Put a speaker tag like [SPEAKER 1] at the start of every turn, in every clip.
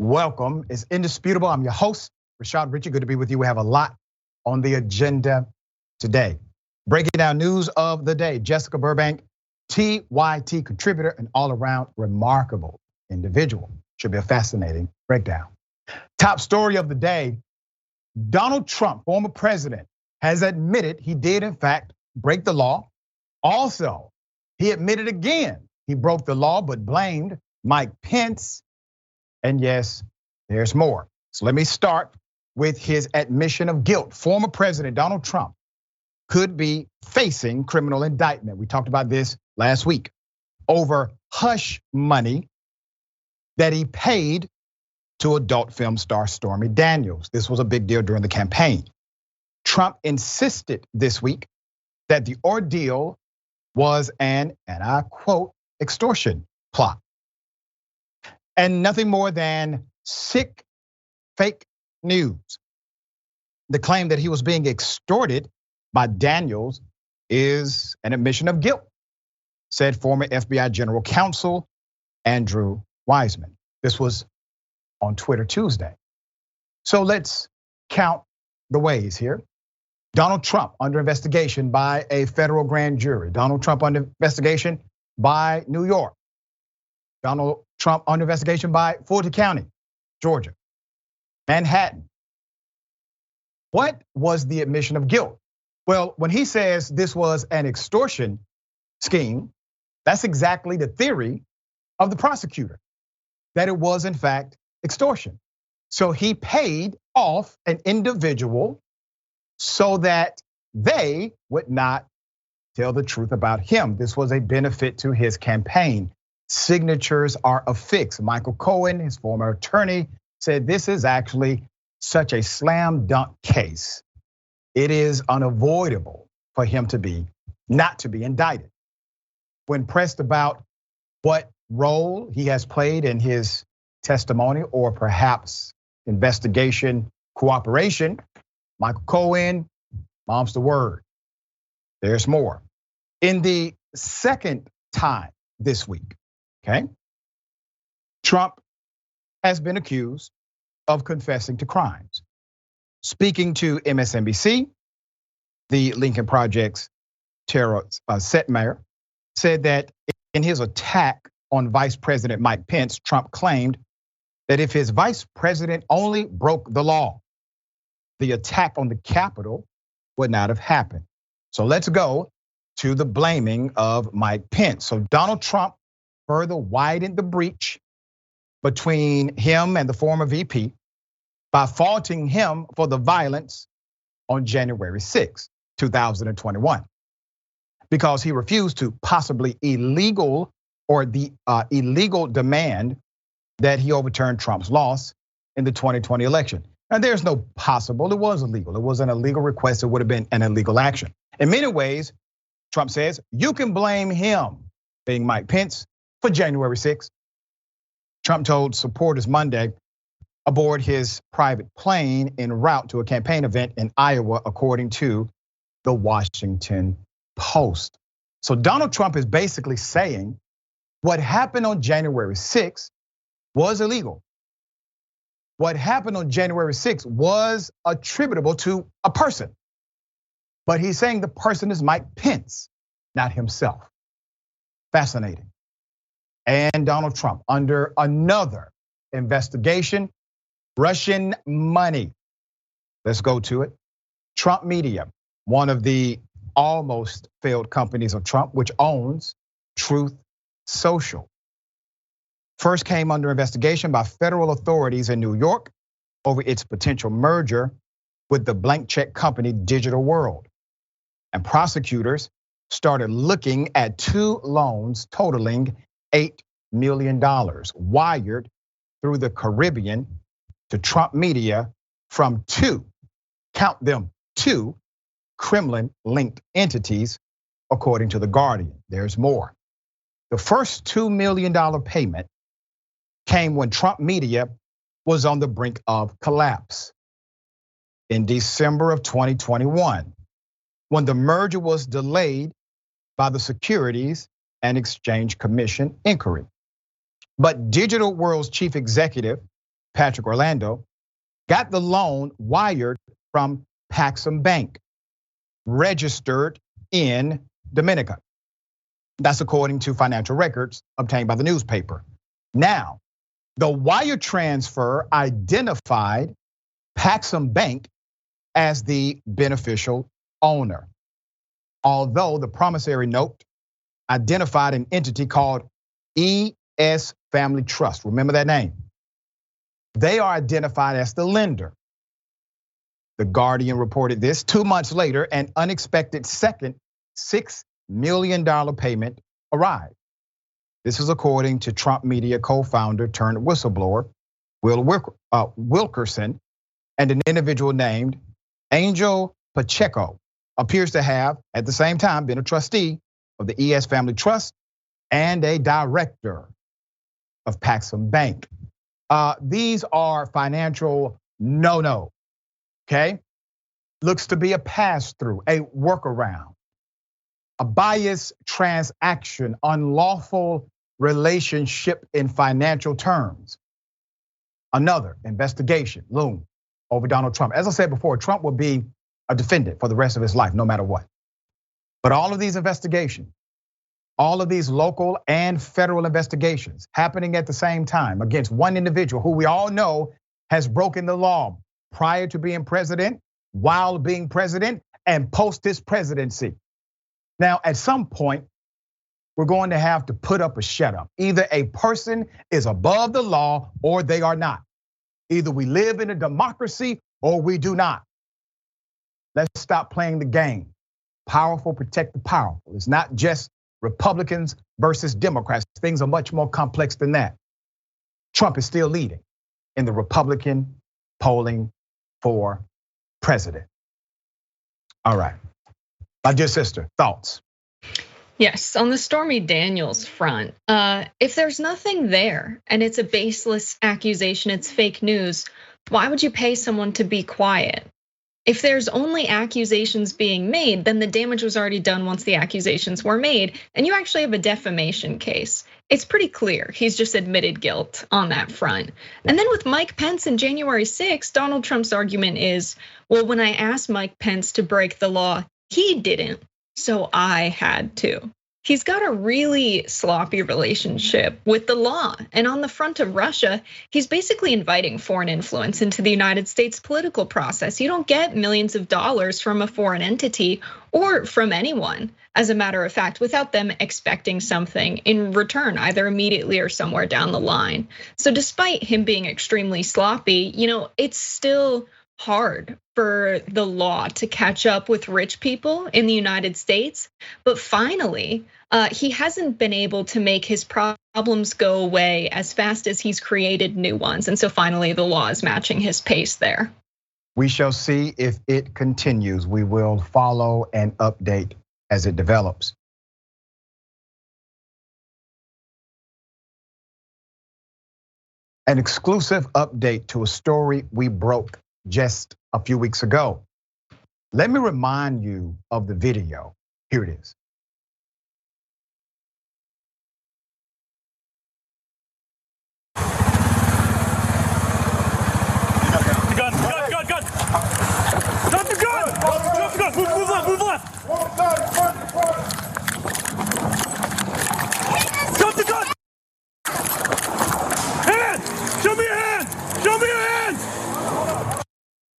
[SPEAKER 1] Welcome. It's Indisputable. I'm your host, Richey. Good to be with you. We have a lot on the agenda today. Breaking down news of the day. Jessica Burbank, TYT contributor and all-around remarkable individual. Should be a fascinating breakdown. Top story of the day. Donald Trump, former president, has admitted he did in fact break the law. Also, he admitted again he broke the law but blamed Mike Pence. And yes, there's more. So let me start with his admission of guilt. Former President Donald Trump could be facing criminal indictment. We talked about this last week over hush money that he paid to adult film star Stormy Daniels. This was a big deal during the campaign. Trump insisted this week that the ordeal was an, and I quote, extortion plot. And nothing more than sick, fake news. The claim that he was being extorted by Daniels is an admission of guilt, said former FBI General Counsel Andrew Wiseman. This was on Twitter Tuesday. So let's count the ways here. Donald Trump under investigation by a federal grand jury. Donald Trump under investigation by New York. Donald Trump under investigation by Fulton County, Georgia, Manhattan. What was the admission of guilt? Well, when he says this was an extortion scheme, that's exactly the theory of the prosecutor, that it was in fact extortion. So he paid off an individual so that they would not tell the truth about him. This was a benefit to his campaign. Signatures are affixed. Michael Cohen, his former attorney, said this is actually such a slam dunk case. It is unavoidable for him not to be indicted. When pressed about what role he has played in his testimony or perhaps investigation cooperation, Michael Cohen mom's the word. There's more. In the second time this week, okay, Trump has been accused of confessing to crimes. Speaking to MSNBC, the Lincoln Project's Tara Setmeyer said that in his attack on Vice President Mike Pence, Trump claimed that if his vice president only broke the law, the attack on the Capitol would not have happened. So let's go to the blaming of Mike Pence. So Donald Trump further widened the breach between him and the former VP by faulting him for the violence on January 6, 2021, because he refused to possibly illegal demand that he overturn Trump's loss in the 2020 election. And there's no possible, it was illegal. It was an illegal request, it would have been an illegal action. In many ways, Trump says, you can blame him, being Mike Pence, for January 6th. Trump told supporters Monday aboard his private plane en route to a campaign event in Iowa, according to the Washington Post. So Donald Trump is basically saying what happened on January 6th was illegal. What happened on January 6th was attributable to a person. But he's saying the person is Mike Pence, not himself. Fascinating. And Donald Trump under another investigation, Russian money. Let's go to it. Trump Media, one of the almost failed companies of Trump, which owns Truth Social, first came under investigation by federal authorities in New York over its potential merger with the blank check company Digital World. And prosecutors started looking at two loans totaling $8 million wired through the Caribbean to Trump Media from two Kremlin-linked entities, according to The Guardian. There's more. The first $2 million payment came when Trump Media was on the brink of collapse in December of 2021, when the merger was delayed by the Securities and Exchange Commission inquiry. But Digital World's chief executive Patrick Orlando, got the loan wired from Paxum Bank, registered in Dominica. That's according to financial records obtained by the newspaper. Now, the wire transfer identified Paxum Bank as the beneficial owner, although the promissory note identified an entity called ES Family Trust. Remember that name? They are identified as the lender. The Guardian reported this 2 months later. An unexpected second $6 million payment arrived. This is according to Trump Media co-founder turned whistleblower Will Wilkerson, and an individual named Angel Pacheco appears to have at the same time been a trustee of the ES Family Trust and a director of Paxum Bank. These are financial no-no, okay? Looks to be a pass-through, a workaround, a biased transaction, unlawful relationship in financial terms. Another investigation loomed over Donald Trump. As I said before, Trump will be a defendant for the rest of his life, no matter what. But all of these investigations, all of these local and federal investigations happening at the same time against one individual who we all know has broken the law prior to being president, while being president, and post his presidency. Now, at some point, we're going to have to put up or shut up. Either a person is above the law or they are not. Either we live in a democracy or we do not. Let's stop playing the game. Powerful protect the powerful. It's not just Republicans versus Democrats. Things are much more complex than that. Trump is still leading in the Republican polling for president. All right, my dear sister, thoughts?
[SPEAKER 2] Yes, on the Stormy Daniels front, if there's nothing there and it's a baseless accusation, it's fake news, why would you pay someone to be quiet? If there's only accusations being made, then the damage was already done once the accusations were made, and you actually have a defamation case. It's pretty clear he's just admitted guilt on that front. And then with Mike Pence in January 6th, Donald Trump's argument is, well, when I asked Mike Pence to break the law, he didn't, so I had to. He's got a really sloppy relationship with the law. And on the front of Russia, he's basically inviting foreign influence into the United States political process. You don't get millions of dollars from a foreign entity or from anyone, as a matter of fact, without them expecting something in return, either immediately or somewhere down the line. So despite him being extremely sloppy, it's still hard for the law to catch up with rich people in the United States. But finally, he hasn't been able to make his problems go away as fast as he's created new ones. And so finally, the law is matching his pace there.
[SPEAKER 1] We shall see if it continues. We will follow and update as it develops. An exclusive update to a story we broke just a few weeks ago. Let me remind you of the video. Here it is.
[SPEAKER 3] Gun. Drop the gun. Move left. Drop the gun. Hand. Show me your hand.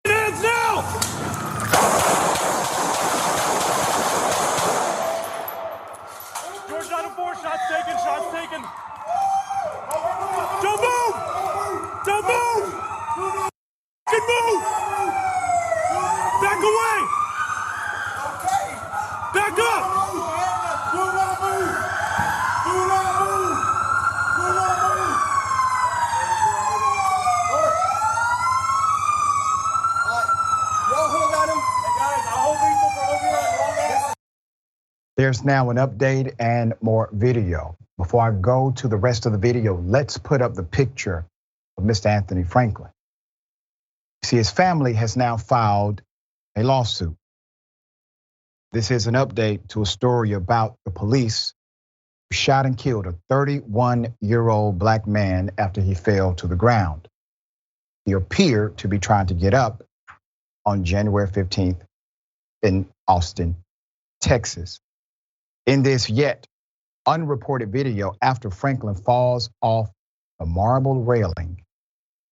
[SPEAKER 3] Hands now. George 904. Shots taken. Don't move. Move! Back away! Back up!
[SPEAKER 4] Do not move! Y'all hold at him. Hey guys, I'll hold these for over.
[SPEAKER 1] There's now an update and more video. Before I go to the rest of the video, let's put up the picture of Mr. Anthony Franklin. See, his family has now filed a lawsuit. This is an update to a story about the police who shot and killed a 31-year-old black man after he fell to the ground. He appeared to be trying to get up on January 15th in Austin, Texas. In this yet unreported video, after Franklin falls off the marble railing,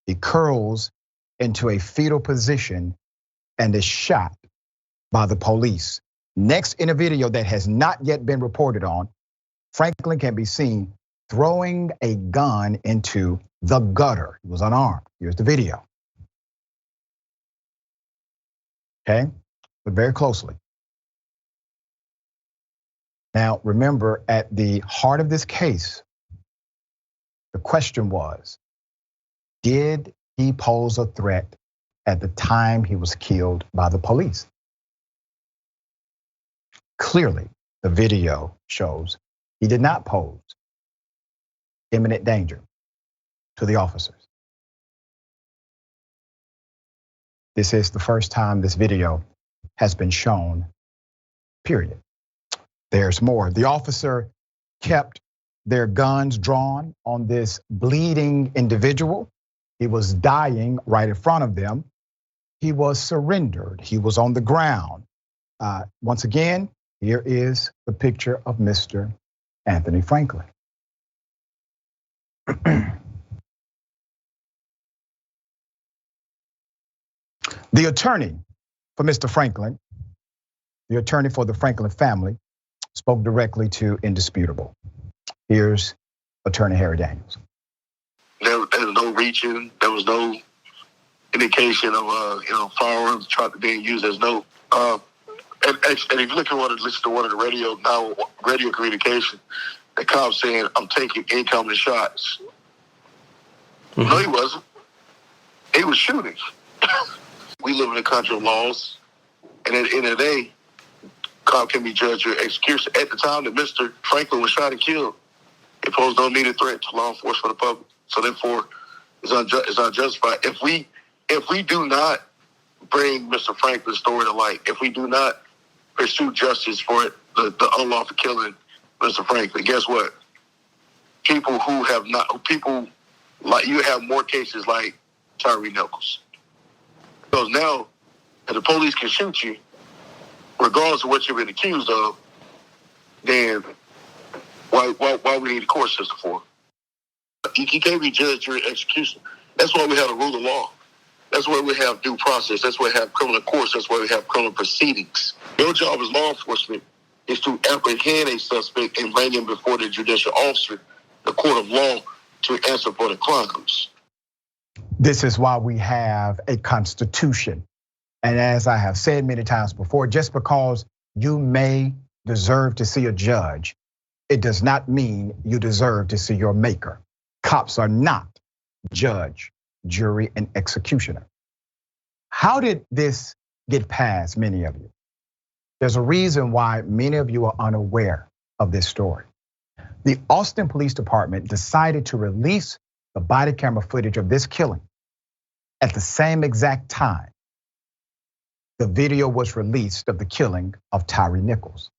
[SPEAKER 1] he curls into a fetal position and is shot by the police. Next, in a video that has not yet been reported on, Franklin can be seen throwing a gun into the gutter. He was unarmed. Here's the video. Okay, look very closely. Now, remember, at the heart of this case, the question was, did he pose a threat at the time he was killed by the police? Clearly, the video shows he did not pose imminent danger to the officers. This is the first time this video has been shown, period. There's more. The officer kept their guns drawn on this bleeding individual. He was dying right in front of them. He was surrendered. He was on the ground. Once again, here is the picture of Mr. Anthony Franklin. The attorney for Mr. Franklin, the attorney for the Franklin family, spoke directly to Indisputable. Here's Attorney Harry Daniels.
[SPEAKER 5] There was no reaching. There was no indication of firearms being used. There's no. And if you look at listen to one of the radio communication, the cop saying, "I'm taking incoming shots." Mm-hmm. No, he wasn't. He was shooting. We live in a country of laws, and at the end of the day, cop can be judged or execution. At the time that Mr. Franklin was shot and killed, it posed no immediate threat to law enforcement or the public. So therefore, it's unjustified. If we do not bring Mr. Franklin's story to light, if we do not pursue justice for it, the unlawful killing of Mr. Franklin, guess what? People like you have more cases like Tyree Nichols. Because now, if the police can shoot you, regardless of what you've been accused of, then why we need a court system for? You can't be judged during execution. That's why we have the rule of law. That's why we have due process. That's why we have criminal courts. That's why we have criminal proceedings. Your job as law enforcement is to apprehend a suspect and bring him before the judicial officer, the court of law, to answer for the crimes.
[SPEAKER 1] This is why we have a constitution. And as I have said many times before, just because you may deserve to see a judge, it does not mean you deserve to see your maker. Cops are not judge, jury, and executioner. How did this get past many of you? There's a reason why many of you are unaware of this story. The Austin Police Department decided to release the body camera footage of this killing at the same exact time the video was released of the killing of Tyree Nichols.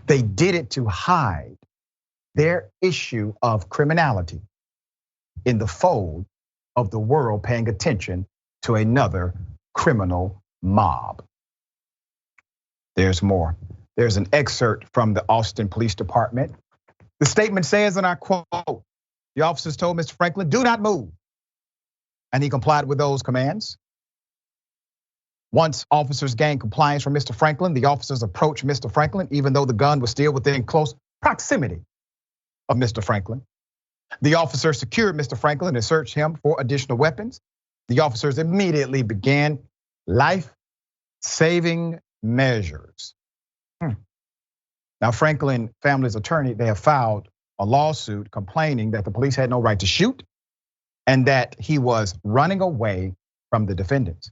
[SPEAKER 1] They did it to hide their issue of criminality in the fold of the world paying attention to another criminal mob. There's more. There's an excerpt from the Austin Police Department. The statement says, and I quote, "The officers told Mr. Franklin, do not move." And he complied with those commands. Once officers gained compliance from Mr. Franklin, the officers approached Mr. Franklin, even though the gun was still within close proximity of Mr. Franklin. The officers secured Mr. Franklin and searched him for additional weapons. The officers immediately began life-saving measures. Now, Franklin family's attorney, they have filed a lawsuit complaining that the police had no right to shoot and that he was running away from the defendants.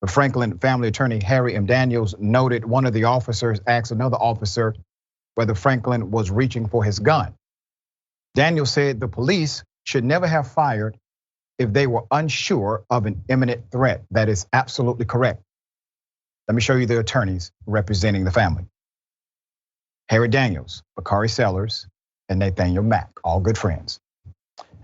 [SPEAKER 1] The Franklin family attorney, Harry M. Daniels, noted one of the officers asked another officer whether Franklin was reaching for his gun. Daniels said the police should never have fired if they were unsure of an imminent threat. That is absolutely correct. Let me show you the attorneys representing the family. Harry Daniels, Bakari Sellers, and Nathaniel Mack, all good friends.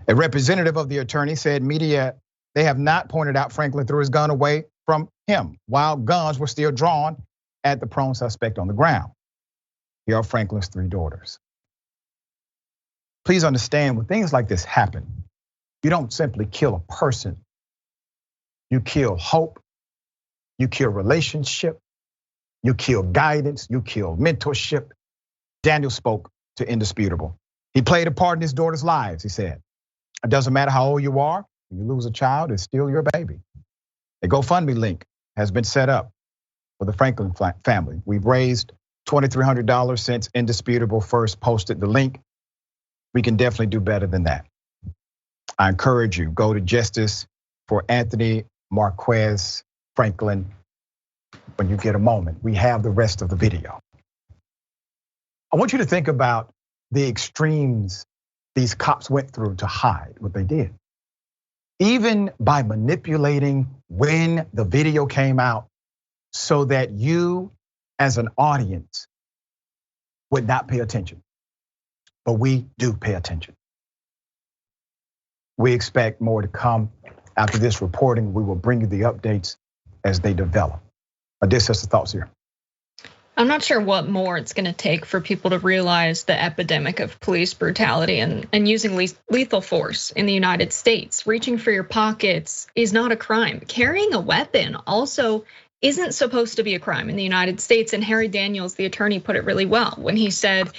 [SPEAKER 1] A representative of the attorney said media They have not pointed out Franklin threw his gun away from him while guns were still drawn at the prone suspect on the ground. Here are Franklin's 3 daughters. Please understand, when things like this happen, you don't simply kill a person. You kill hope, you kill relationship, you kill guidance, you kill mentorship. Daniel spoke to Indisputable. He played a part in his daughters' lives, he said. It doesn't matter how old you are, when you lose a child, it's still your baby. A GoFundMe link has been set up for the Franklin family. We've raised $2,300 since Indisputable first posted the link. We can definitely do better than that. I encourage you, go to Justice for Anthony Marquez Franklin when you get a moment. We have the rest of the video. I want you to think about the extremes these cops went through to hide what they did. Even by manipulating when the video came out so that you as an audience would not pay attention. But we do pay attention. We expect more to come after this reporting. We will bring you the updates as they develop. This has the thoughts here.
[SPEAKER 2] I'm not sure what more it's gonna take for people to realize the epidemic of police brutality and using lethal force in the United States. Reaching for your pockets is not a crime. Carrying a weapon also isn't supposed to be a crime in the United States. And Harry Daniels, the attorney, put it really well when he said,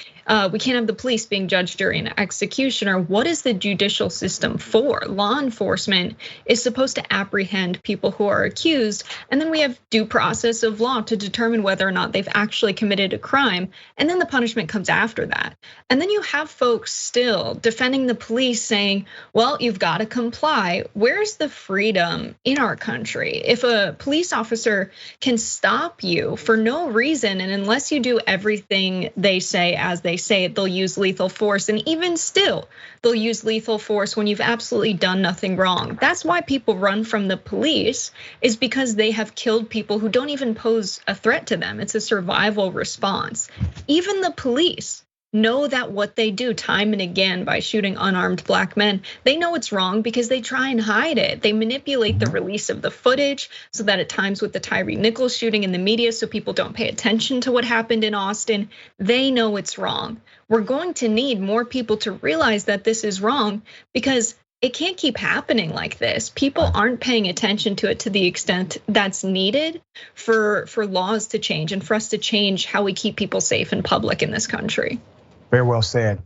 [SPEAKER 2] we can't have the police being judge, jury, and executioner. What is the judicial system for? Law enforcement is supposed to apprehend people who are accused, and then we have due process of law to determine whether or not they've actually committed a crime, and then the punishment comes after that. And then you have folks still defending the police saying, well, you've got to comply. Where's the freedom in our country? If a police officer can stop you for no reason, and unless you do everything they say as they say it, they'll use lethal force. And even still, they'll use lethal force when you've absolutely done nothing wrong. That's why people run from the police, is because they have killed people who don't even pose a threat to them. It's a survival response. Even the police know that what they do time and again by shooting unarmed black men, they know it's wrong because they try and hide it. They manipulate the release of the footage so that at times with the Tyree Nichols shooting in the media so people don't pay attention to what happened in Austin, they know it's wrong. We're going to need more people to realize that this is wrong because it can't keep happening like this. People aren't paying attention to it to the extent that's needed for laws to change and for us to change how we keep people safe in public in this country.
[SPEAKER 1] Very well said.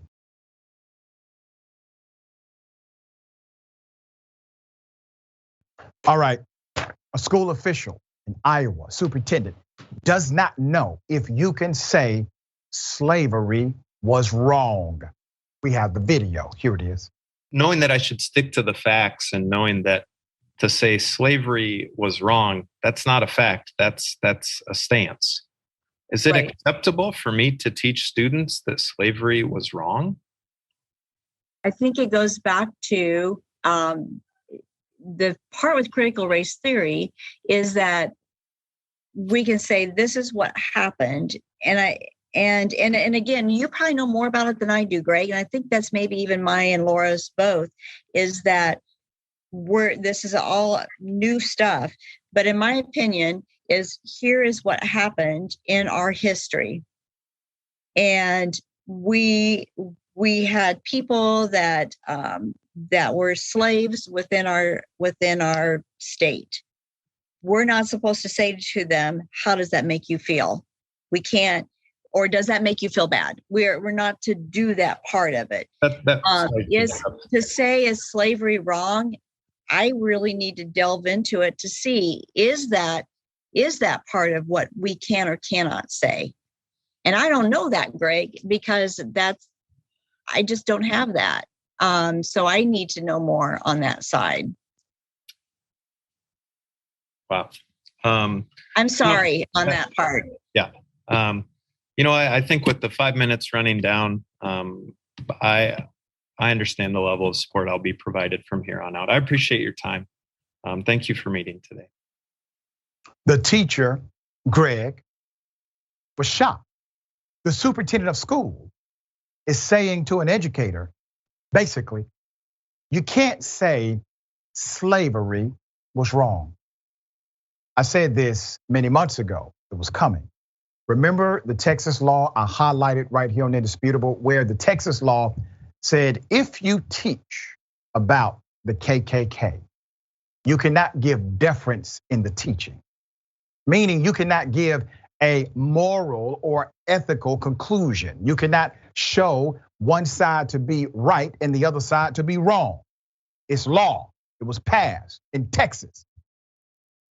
[SPEAKER 1] All right, a school official in Iowa, superintendent, does not know if you can say slavery was wrong. We have the video, here it is.
[SPEAKER 6] Knowing that I should stick to the facts and knowing that to say slavery was wrong, that's not a fact, that's a stance. Is it acceptable for me to teach students that slavery was wrong?
[SPEAKER 7] I think it goes back to the part with critical race theory is that we can say this is what happened, and again, you probably know more about it than I do, Greg. And I think that's maybe even Maya and Laura's both, is that this is all new stuff. But in my opinion, here is what happened in our history. And we had people that were slaves within our state. We're not supposed to say to them, how does that make you feel? We can't, or does that make you feel bad? We're not to do that part of it. To say is slavery wrong? I really need to delve into it to see, is that part of what we can or cannot say? And I don't know that, Greg, because I just don't have that. So I need to know more on that side.
[SPEAKER 6] Wow.
[SPEAKER 7] I'm sorry on that part.
[SPEAKER 6] Yeah. I think with the 5 minutes running down, I understand the level of support I'll be provided from here on out. I appreciate your time. Thank you for meeting today.
[SPEAKER 1] The teacher, Greg, was shocked. The superintendent of school is saying to an educator, basically, you can't say slavery was wrong. I said this many months ago, it was coming. Remember the Texas law I highlighted right here on Indisputable, where the Texas law said if you teach about the KKK, you cannot give deference in the teaching. Meaning you cannot give a moral or ethical conclusion. You cannot show one side to be right and the other side to be wrong. It's law. It was passed in Texas.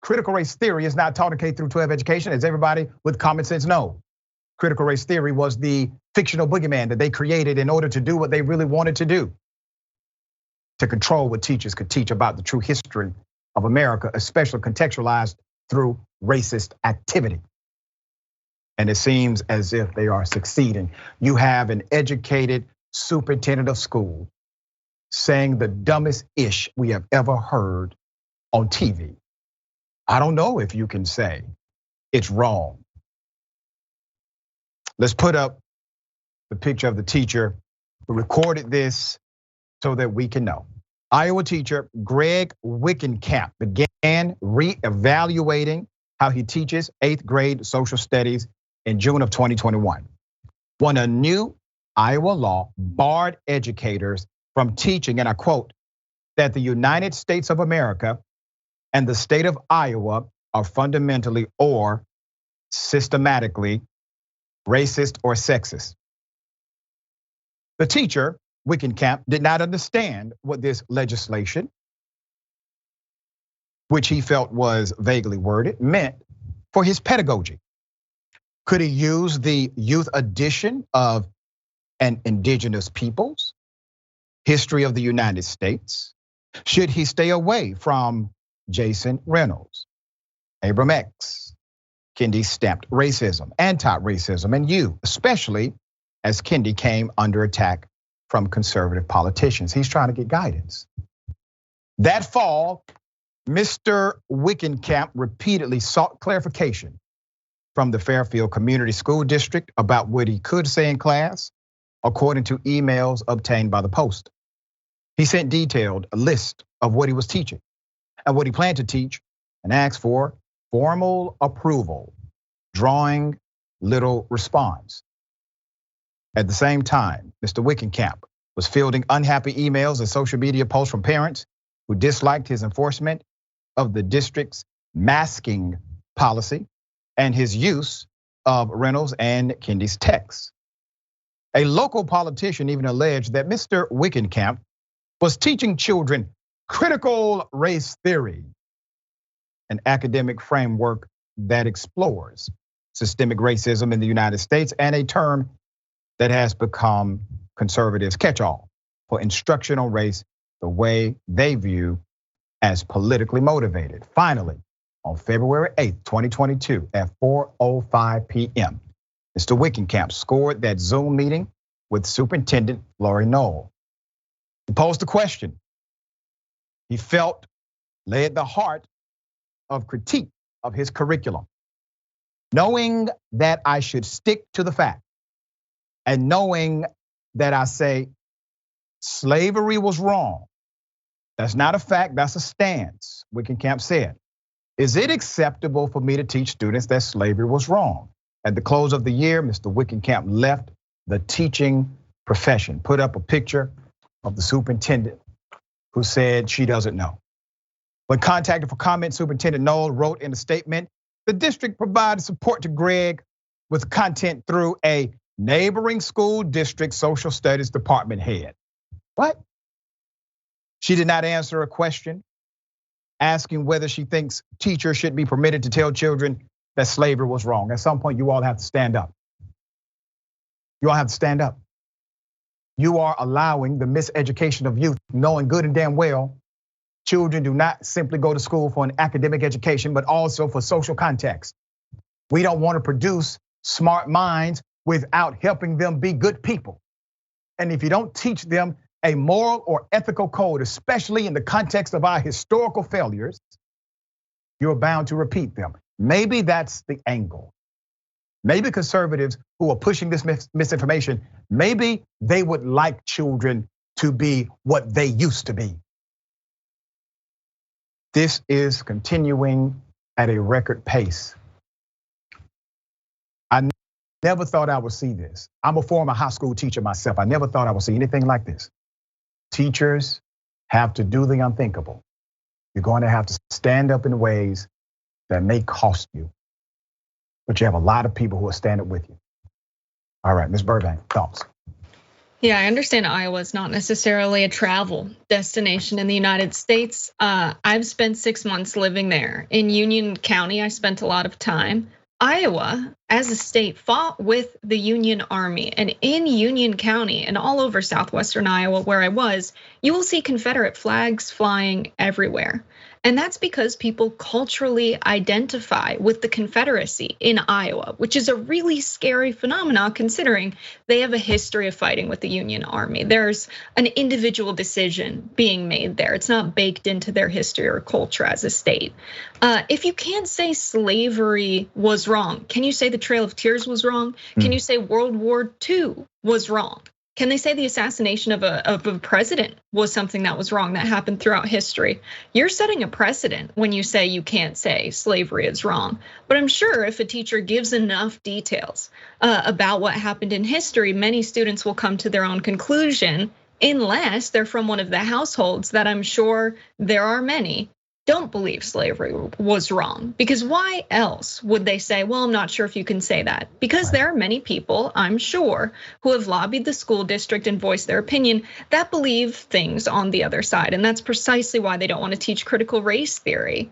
[SPEAKER 1] Critical race theory is not taught in K through 12 education, as everybody with common sense knows. Critical race theory was the fictional boogeyman that they created in order to do what they really wanted to do, to control what teachers could teach about the true history of America, especially contextualized through racist activity. And it seems as if they are succeeding. You have an educated superintendent of school saying the dumbest ish we have ever heard on TV. I don't know if you can say it's wrong. Let's put up the picture of the teacher who recorded this so that we can know. Iowa teacher Greg Wickenkamp began reevaluating how he teaches 8th grade social studies in June of 2021, when a new Iowa law barred educators from teaching, and I quote, that the United States of America and the state of Iowa are fundamentally or systematically racist or sexist. The teacher, Wickenkamp, did not understand what this legislation, which he felt was vaguely worded, meant for his pedagogy. Could he use the youth edition of an indigenous peoples, history of the United States? Should he stay away from Jason Reynolds, Abram X, Kendi stamped racism, anti-racism, and you, especially as Kendi came under attack from conservative politicians? He's trying to get guidance. That fall, Mr. Wickenkamp repeatedly sought clarification from the Fairfield Community School District about what he could say in class, according to emails obtained by the Post. He sent detailed a list of what he was teaching and what he planned to teach, and asked for formal approval, drawing little response. At the same time, Mr. Wickenkamp was fielding unhappy emails and social media posts from parents who disliked his enforcement of the district's masking policy and his use of Reynolds and Kendi's texts. A local politician even alleged that Mr. Wickenkamp was teaching children critical race theory, an academic framework that explores systemic racism in the United States, and a term that has become conservatives' catch-all for instruction on race, the way they view as politically motivated. Finally, on February 8th, 2022 at 4:05 p.m., Mr. Wickenkamp scored that Zoom meeting with Superintendent Lori Knoll. He posed a question he felt lay at the heart of critique of his curriculum. Knowing that I should stick to the fact, and knowing that I say slavery was wrong, that's not a fact, that's a stance, Wickenkamp said. Is it acceptable for me to teach students that slavery was wrong? At the close of the year, Mr. Wickenkamp left the teaching profession, put up a picture of the superintendent who said she doesn't know. When contacted for comment, Superintendent Knoll wrote in a statement, the district provided support to Greg with content through a neighboring school district social studies department head. What? She did not answer a question asking whether she thinks teachers should be permitted to tell children that slavery was wrong. At some point, you all have to stand up. You all have to stand up. You are allowing the miseducation of youth, knowing good and damn well children do not simply go to school for an academic education, but also for social context. We don't want to produce smart minds without helping them be good people. And if you don't teach them a moral or ethical code, especially in the context of our historical failures, you're bound to repeat them. Maybe that's the angle. Maybe conservatives who are pushing this misinformation, maybe they would like children to be what they used to be. This is continuing at a record pace. I never thought I would see this. I'm a former high school teacher myself. I never thought I would see anything like this. Teachers have to do the unthinkable. You're going to have to stand up in ways that may cost you. But you have a lot of people who are standing with you. All right, Ms. Burbank, thoughts?
[SPEAKER 2] Yeah, I understand Iowa is not necessarily a travel destination in the United States. I've spent 6 months living there. In Union County, I spent a lot of time. Iowa, as a state, fought with the Union Army. And in Union County and all over southwestern Iowa, where I was, you will see Confederate flags flying everywhere. And that's because people culturally identify with the Confederacy in Iowa, which is a really scary phenomenon considering they have a history of fighting with the Union Army. There's an individual decision being made there. It's not baked into their history or culture as a state. If you can't say slavery was wrong, can you say the Trail of Tears was wrong? Can you say World War II was wrong? Can they say the assassination of a president was something that was wrong that happened throughout history? You're setting a precedent when you say you can't say slavery is wrong. But I'm sure if a teacher gives enough details about what happened in history, many students will come to their own conclusion, unless they're from one of the households that I'm sure there are many don't believe slavery was wrong. Because why else would they say, well, I'm not sure if you can say that? Because there are many people, I'm sure, who have lobbied the school district and voiced their opinion that believe things on the other side. And that's precisely why they don't want to teach critical race theory.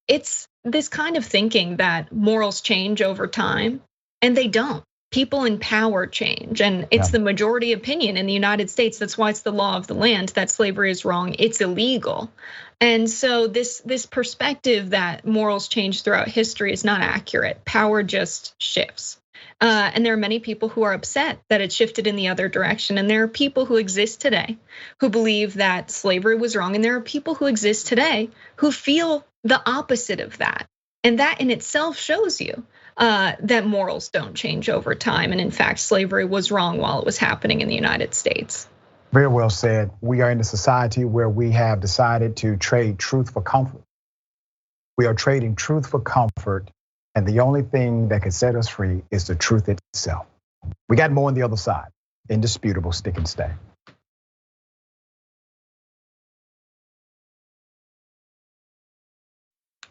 [SPEAKER 2] It's this kind of thinking that morals change over time, and they don't. People in power change, and it's the majority opinion in the United States. That's why it's the law of the land that slavery is wrong, it's illegal. And so this perspective that morals change throughout history is not accurate. Power just shifts. And there are many people who are upset that it shifted in the other direction. And there are people who exist today who believe that slavery was wrong. And there are people who exist today who feel the opposite of that. And that in itself shows you that morals don't change over time. And in fact, slavery was wrong while it was happening in the United States.
[SPEAKER 1] Very well said. We are in a society where we have decided to trade truth for comfort. We are trading truth for comfort, and the only thing that can set us free is the truth itself. We got more on the other side. Indisputable, stick and stay.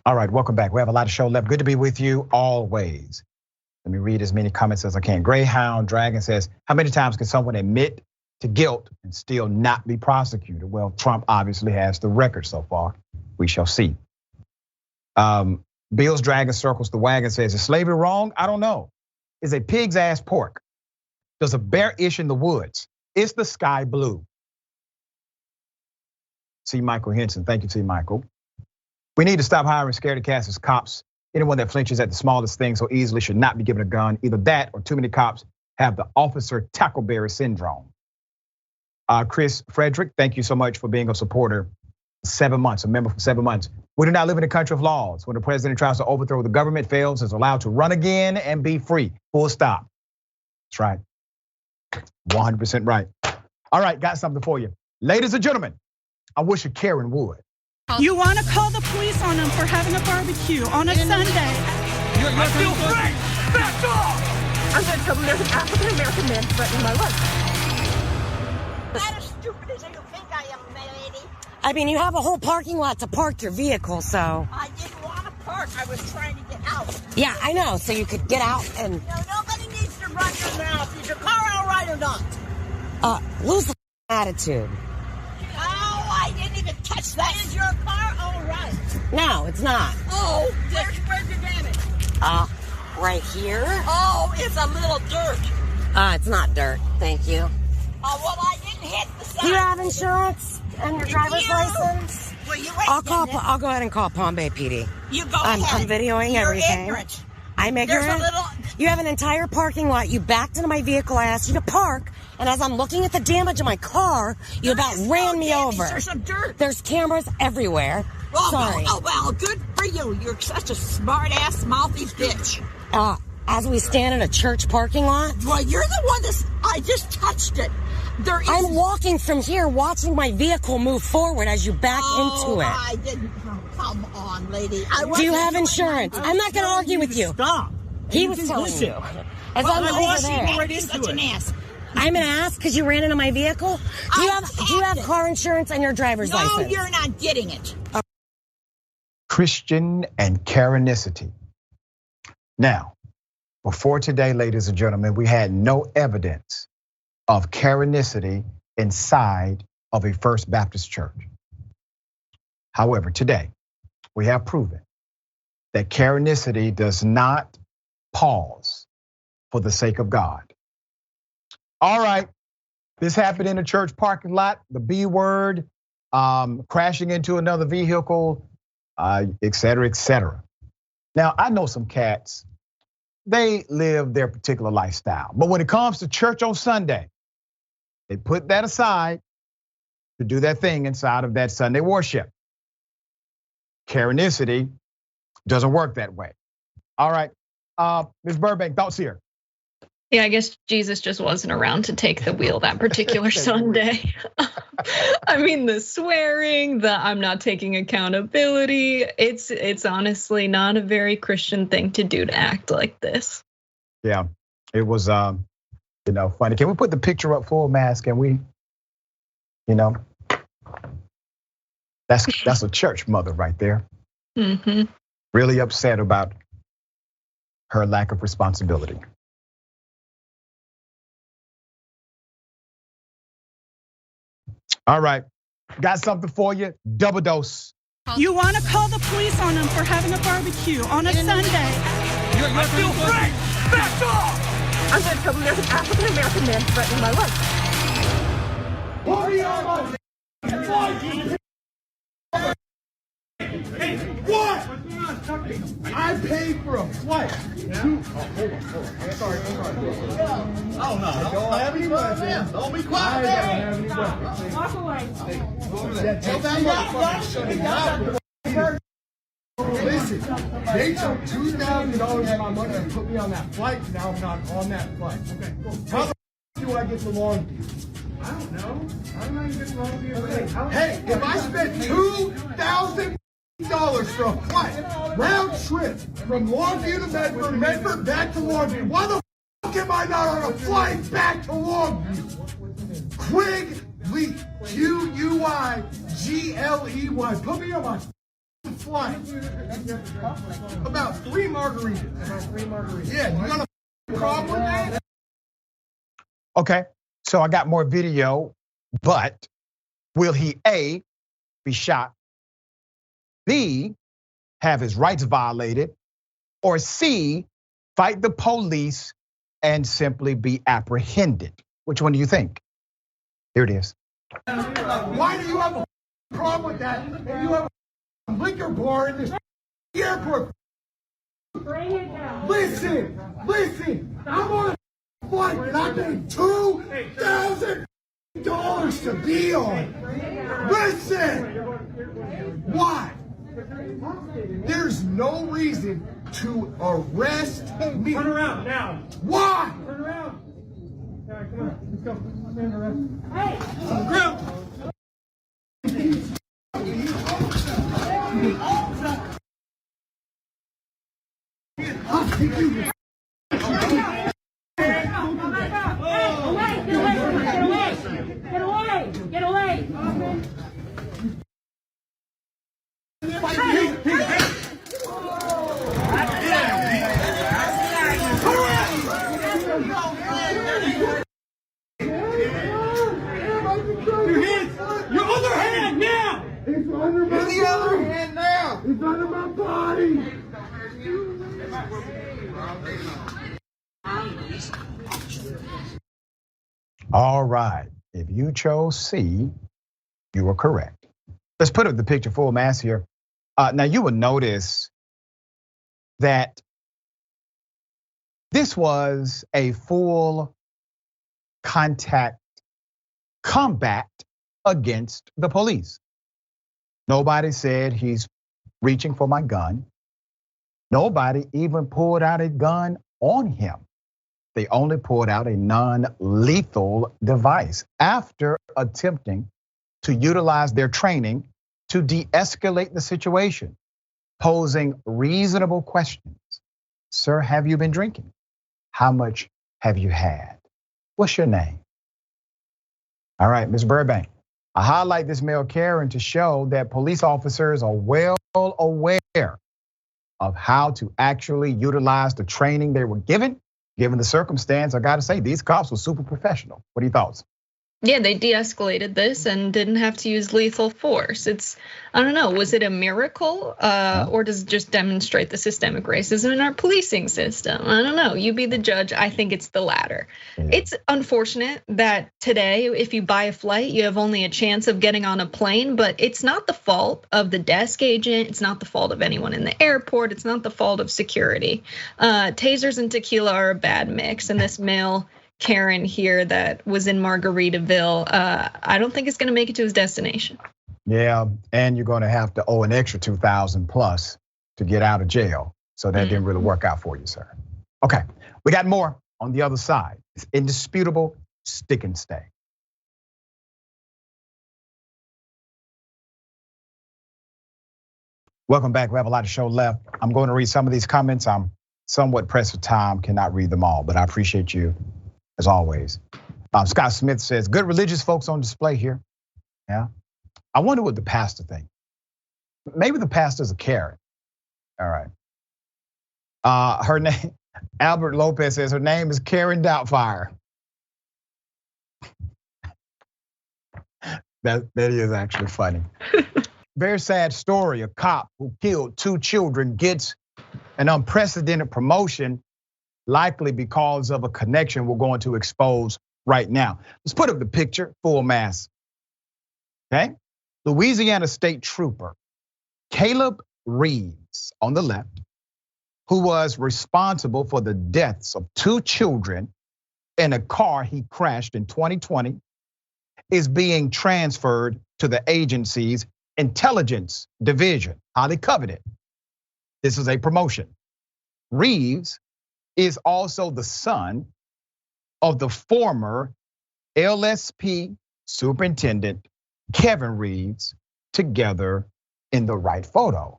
[SPEAKER 1] All right, welcome back. We have a lot of show left. Good to be with you always. Let me read as many comments as I can. Greyhound Dragon says, how many times can someone admit to guilt and still not be prosecuted? Well, Trump obviously has the record so far. We shall see. Bill's Dragon Circles the Wagon says, is slavery wrong? I don't know. Is a pig's ass pork? Does a bear ish in the woods? Is the sky blue? C. Michael Henson, thank you, C. Michael. We need to stop hiring scaredy cats as cops. Anyone that flinches at the smallest thing so easily should not be given a gun. Either that or too many cops have the officer tackleberry syndrome. Chris Frederick, thank you so much for being a supporter. 7 months, a member for 7 months. We do not live in a country of laws. When the president tries to overthrow the government, fails, is allowed to run again and be free. Full stop. That's right. 100% right. All right, got something for you. Ladies and gentlemen, I wish a Karen would.
[SPEAKER 8] You want to call the police on them for having a barbecue on a Sunday.
[SPEAKER 3] I feel free! Back off!
[SPEAKER 9] I'm going to tell them there's an African-American man threatening my life. That as stupid as you think I am, lady. I mean, you have a whole parking lot to park your vehicle, so. I didn't want to park. I was trying to get out. Yeah, I know. So you could get out and. No, nobody needs to run your mouth. Is your car all right or not? Lose the attitude. Oh, I didn't even touch that. Is your car all right? No, it's not. Oh, where's the damage? Right here. Oh, it's a little dirt. It's not dirt. Thank you. Oh, well, I didn't hit the side. Do you have insurance and your driver's license? Well, I'll go ahead and call Palm Bay PD. You go ahead. I'm videoing everything. Ignorant. I'm ignorant. You have an entire parking lot. You backed into my vehicle. I asked you to park. And as I'm looking at the damage in my car, you about ran me over. There's some dirt. There's cameras everywhere. Sorry. Oh, well, good for you. You're such a smart-ass, mouthy bitch. as we stand in a church parking lot?
[SPEAKER 10] Well, you're the one I just touched it.
[SPEAKER 9] I'm walking from here, watching my vehicle move forward as you back into it.
[SPEAKER 10] I didn't. Come on, lady.
[SPEAKER 9] Do you have insurance? I'm not going to argue with you.
[SPEAKER 10] Stop.
[SPEAKER 9] He was telling you. As long as over there.
[SPEAKER 10] You're such an ass.
[SPEAKER 9] I'm an ass because you ran into my vehicle? Do you have car insurance and your driver's license?
[SPEAKER 10] No, you're not getting it.
[SPEAKER 1] Christian and Karenicity. Now, before today, ladies and gentlemen, we had no evidence of Karenicity inside of a First Baptist church. However, today, we have proven that Karenicity does not pause for the sake of God. All right, this happened in a church parking lot, the B word, crashing into another vehicle, et cetera, et cetera. Now, I know some cats, they live their particular lifestyle. But when it comes to church on Sunday, they put that aside to do that thing inside of that Sunday worship. Karenicity doesn't work that way. All right, Ms. Burbank, thoughts here?
[SPEAKER 2] Yeah, I guess Jesus just wasn't around to take the wheel that particular Sunday. I mean, the swearing, the I'm not taking accountability, it's honestly not a very Christian thing to do to act like this.
[SPEAKER 1] Yeah, it was funny. Can we put the picture up full mask? Can we, that's a church mother right there.
[SPEAKER 2] Mm-hmm.
[SPEAKER 1] Really upset about her lack of responsibility. All right, got something for you, double dose.
[SPEAKER 8] You want to call the police on them for having a barbecue on a Sunday.
[SPEAKER 3] I feel free! Back off!
[SPEAKER 10] I'm going to tell them there's an African-American man threatening my life.
[SPEAKER 3] Hey, what? I paid for a flight. Yeah? Hold on. I'm sorry. Oh, no. Don't have any weapons. Don't be quiet, man.
[SPEAKER 8] Walk away.
[SPEAKER 3] Tell that motherfucker to shut it down. Listen, they took $2,000 of my money and put me on that flight. Now I'm not on that flight. Okay, cool. How the do I get along with you? I don't know. I don't know you get along with you. Okay. Hey, if I spent $2,000 for a flight, round trip from Longview to Medford back to Longview, why the fuck am I not on a flight back to Longview? Quigley, Q-U-I-G-L-E-Y. Put me on my flight. About 3 margaritas. Yeah, you got a problem with that?
[SPEAKER 1] Okay, so I got more video, but will he A, be shot, B, have his rights violated, or C, fight the police and simply be apprehended? Which one do you think? Here it is.
[SPEAKER 3] Why do you have a problem with that? And you have a liquor bar in this airport.
[SPEAKER 8] Bring it down.
[SPEAKER 3] Listen, I'm on a flight and I paid $2,000 to be on. Listen, why? There's no reason to arrest me.
[SPEAKER 4] Turn around now.
[SPEAKER 3] Why?
[SPEAKER 4] Turn around. All right, come on. Let's go. Stand around.
[SPEAKER 8] Hey.
[SPEAKER 3] On the ground. I'll take you.
[SPEAKER 8] Get away.
[SPEAKER 3] Your other hand now! It's under my body. The other hand now! It's under my body!
[SPEAKER 1] All right, if you chose C, you were correct. Let's put up the picture full mass here. Now you will notice that this was a full contact combat against the police. Nobody said he's reaching for my gun. Nobody even pulled out a gun on him. They only pulled out a non-lethal device after attempting to utilize their training to de-escalate the situation, posing reasonable questions. Sir, have you been drinking? How much have you had? What's your name? All right, Ms. Burbank. I highlight this male Karen to show that police officers are well aware of how to actually utilize the training they were given the circumstance. I gotta say, these cops were super professional. What are your thoughts?
[SPEAKER 2] Yeah, they de-escalated this and didn't have to use lethal force. I don't know, was it a miracle? Or does it just demonstrate the systemic racism in our policing system? I don't know, you be the judge. I think it's the latter. Yeah. It's unfortunate that today, if you buy a flight, you have only a chance of getting on a plane, but it's not the fault of the desk agent. It's not the fault of anyone in the airport. It's not the fault of security. Tasers and tequila are a bad mix, and this male Karen here that was in Margaritaville, I don't think it's gonna make it to his destination.
[SPEAKER 1] Yeah, and you're gonna have to owe an extra $2,000 plus to get out of jail. So that didn't really work out for you, sir. Okay, we got more on the other side. It's indisputable, stick and stay. Welcome back, we have a lot of show left. I'm going to read some of these comments. I'm somewhat pressed for time, cannot read them all, but I appreciate you as always. Scott Smith says, good religious folks on display here. Yeah. I wonder what the pastor thinks. Maybe the pastor's a Karen. All right. Her name, Albert Lopez says her name is Karen Doubtfire. That is actually funny. Very sad story. A cop who killed 2 children gets an unprecedented promotion, likely because of a connection we're going to expose right now. Let's put up the picture, full mass. Okay, Louisiana State Trooper Caleb Reeves on the left, who was responsible for the deaths of 2 children in a car he crashed in 2020, is being transferred to the agency's intelligence division, highly coveted. This is a promotion. Reeves is also the son of the former LSP superintendent, Kevin Reeves, together in the right photo.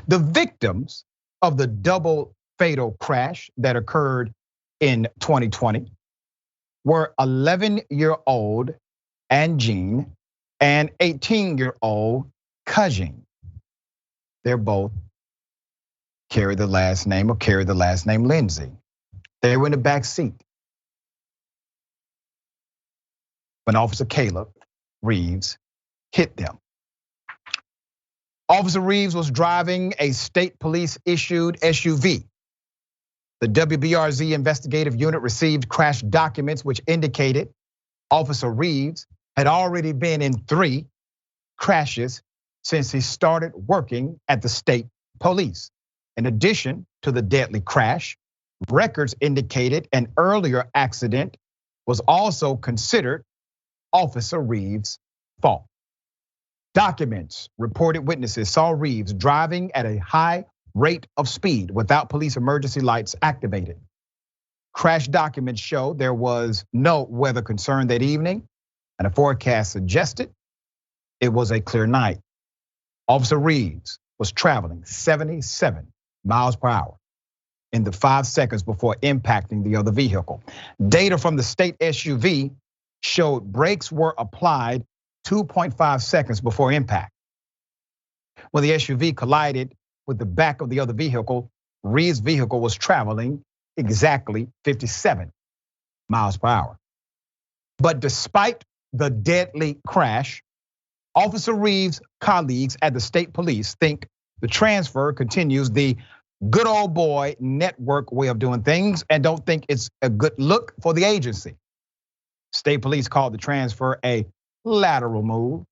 [SPEAKER 1] The victims of the double fatal crash that occurred in 2020 were 11-year-old Anjean and 18-year-old Kajing. They're both carry the last name Lindsay. They were in the back seat when Officer Caleb Reeves hit them. Officer Reeves was driving a state police issued SUV. The WBRZ investigative unit received crash documents which indicated Officer Reeves had already been in 3 crashes since he started working at the state police. In addition to the deadly crash, records indicated an earlier accident was also considered Officer Reeves' fault. Documents reported witnesses saw Reeves driving at a high rate of speed without police emergency lights activated. Crash documents show there was no weather concern that evening, and a forecast suggested it was a clear night. Officer Reeves was traveling 77 miles per hour in the 5 seconds before impacting the other vehicle. Data from the state SUV showed brakes were applied 2.5 seconds before impact. When the SUV collided with the back of the other vehicle, Reeves' vehicle was traveling exactly 57 miles per hour. But despite the deadly crash, Officer Reeves' colleagues at the state police think the transfer continues the good old boy network way of doing things and don't think it's a good look for the agency. State police called the transfer a lateral move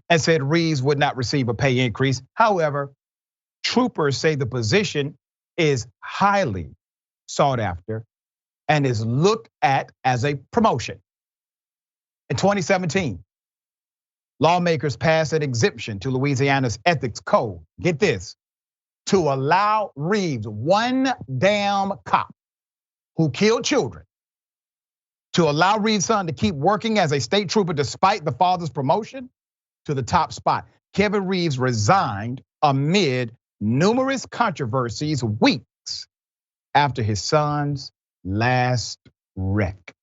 [SPEAKER 1] and said Reeves would not receive a pay increase. However, troopers say the position is highly sought after and is looked at as a promotion. In 2017, lawmakers passed an exemption to Louisiana's ethics code. Get this, to allow Reeves, one damn cop who killed children, to allow Reeves' son to keep working as a state trooper despite the father's promotion to the top spot. Kevin Reeves resigned amid numerous controversies weeks after his son's last wreck.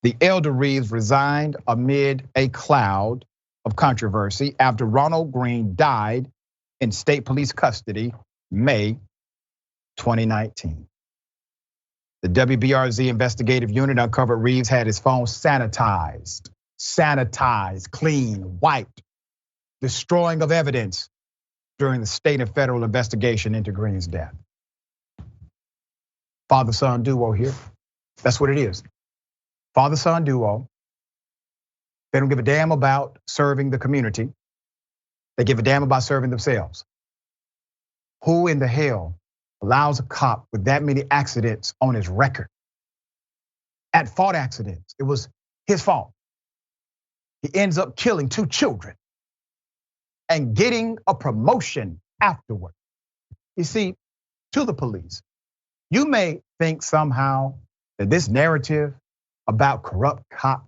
[SPEAKER 1] The elder Reeves resigned amid a cloud of controversy after Ronald Green died in state police custody May 2019. The WBRZ investigative unit uncovered Reeves had his phone sanitized, clean, wiped, destroying of evidence during the state and federal investigation into Green's death. Father-son duo here. That's what it is. Father-son duo. They don't give a damn about serving the community. They give a damn about serving themselves. Who in the hell allows a cop with that many accidents on his record? At fault accidents, it was his fault. He ends up killing 2 children and getting a promotion afterward. You see, to the police, you may think somehow that this narrative about corrupt cops